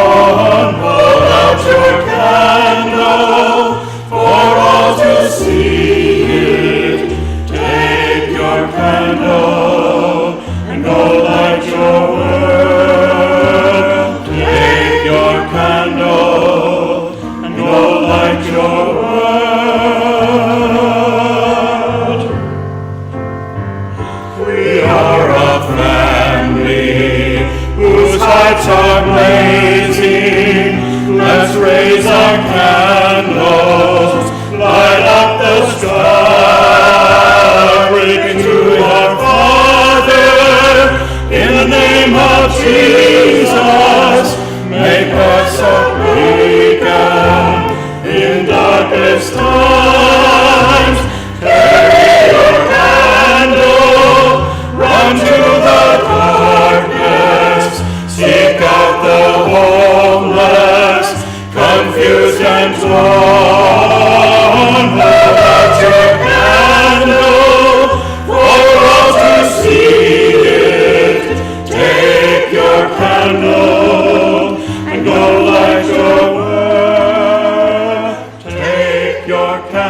Hold out your candle for all to see it. Take your candle and go light your world. Take your candle and go light your world. We are a family whose hearts are blazing. Let's raise our candles, light up the sky, breaking to our Father in the name of Jesus. Make us a beacon in darkest times. Carry your candle, run to the darkness, seek out the homeless, confused and torn. Hold out your candle for all to see it. Take your candle and go light your world. Take your candle.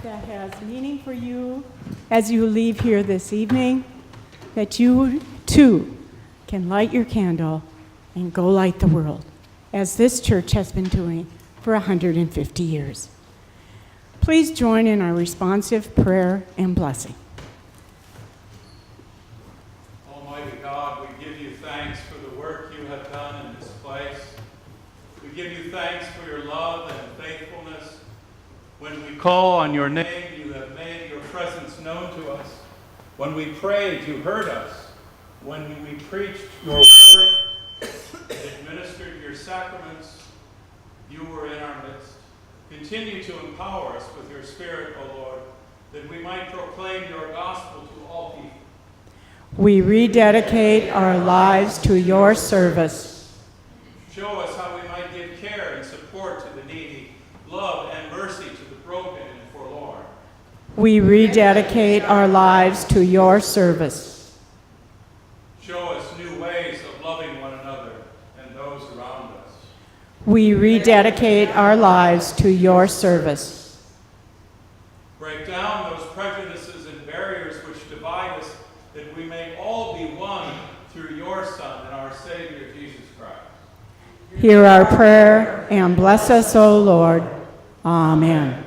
that that has meaning for you as you leave here this evening, that you too can light your candle and go light the world, as this church has been doing for 150 years. Please join in our responsive prayer and blessing. Almighty God, we give you thanks for the work you have done in this place. We give you thanks for your love and faithfulness. When we call on your name, you have made your presence known to us. When we prayed, you heard us. When we preached your word and administered your sacraments, you were in our midst. Continue to empower us with your Spirit, O Lord, that we might proclaim your gospel to all people. We rededicate our lives to your service. Show us how we might give care and support to the needy, love and mercy to the broken and forlorn. We rededicate our lives to your service. Show us new ways of loving one another and those around us. We rededicate our lives to your service. Break down those prejudices and barriers which divide us, that we may all be one through your Son and our Savior, Jesus Christ. Hear our prayer and bless us, O Lord. Amen.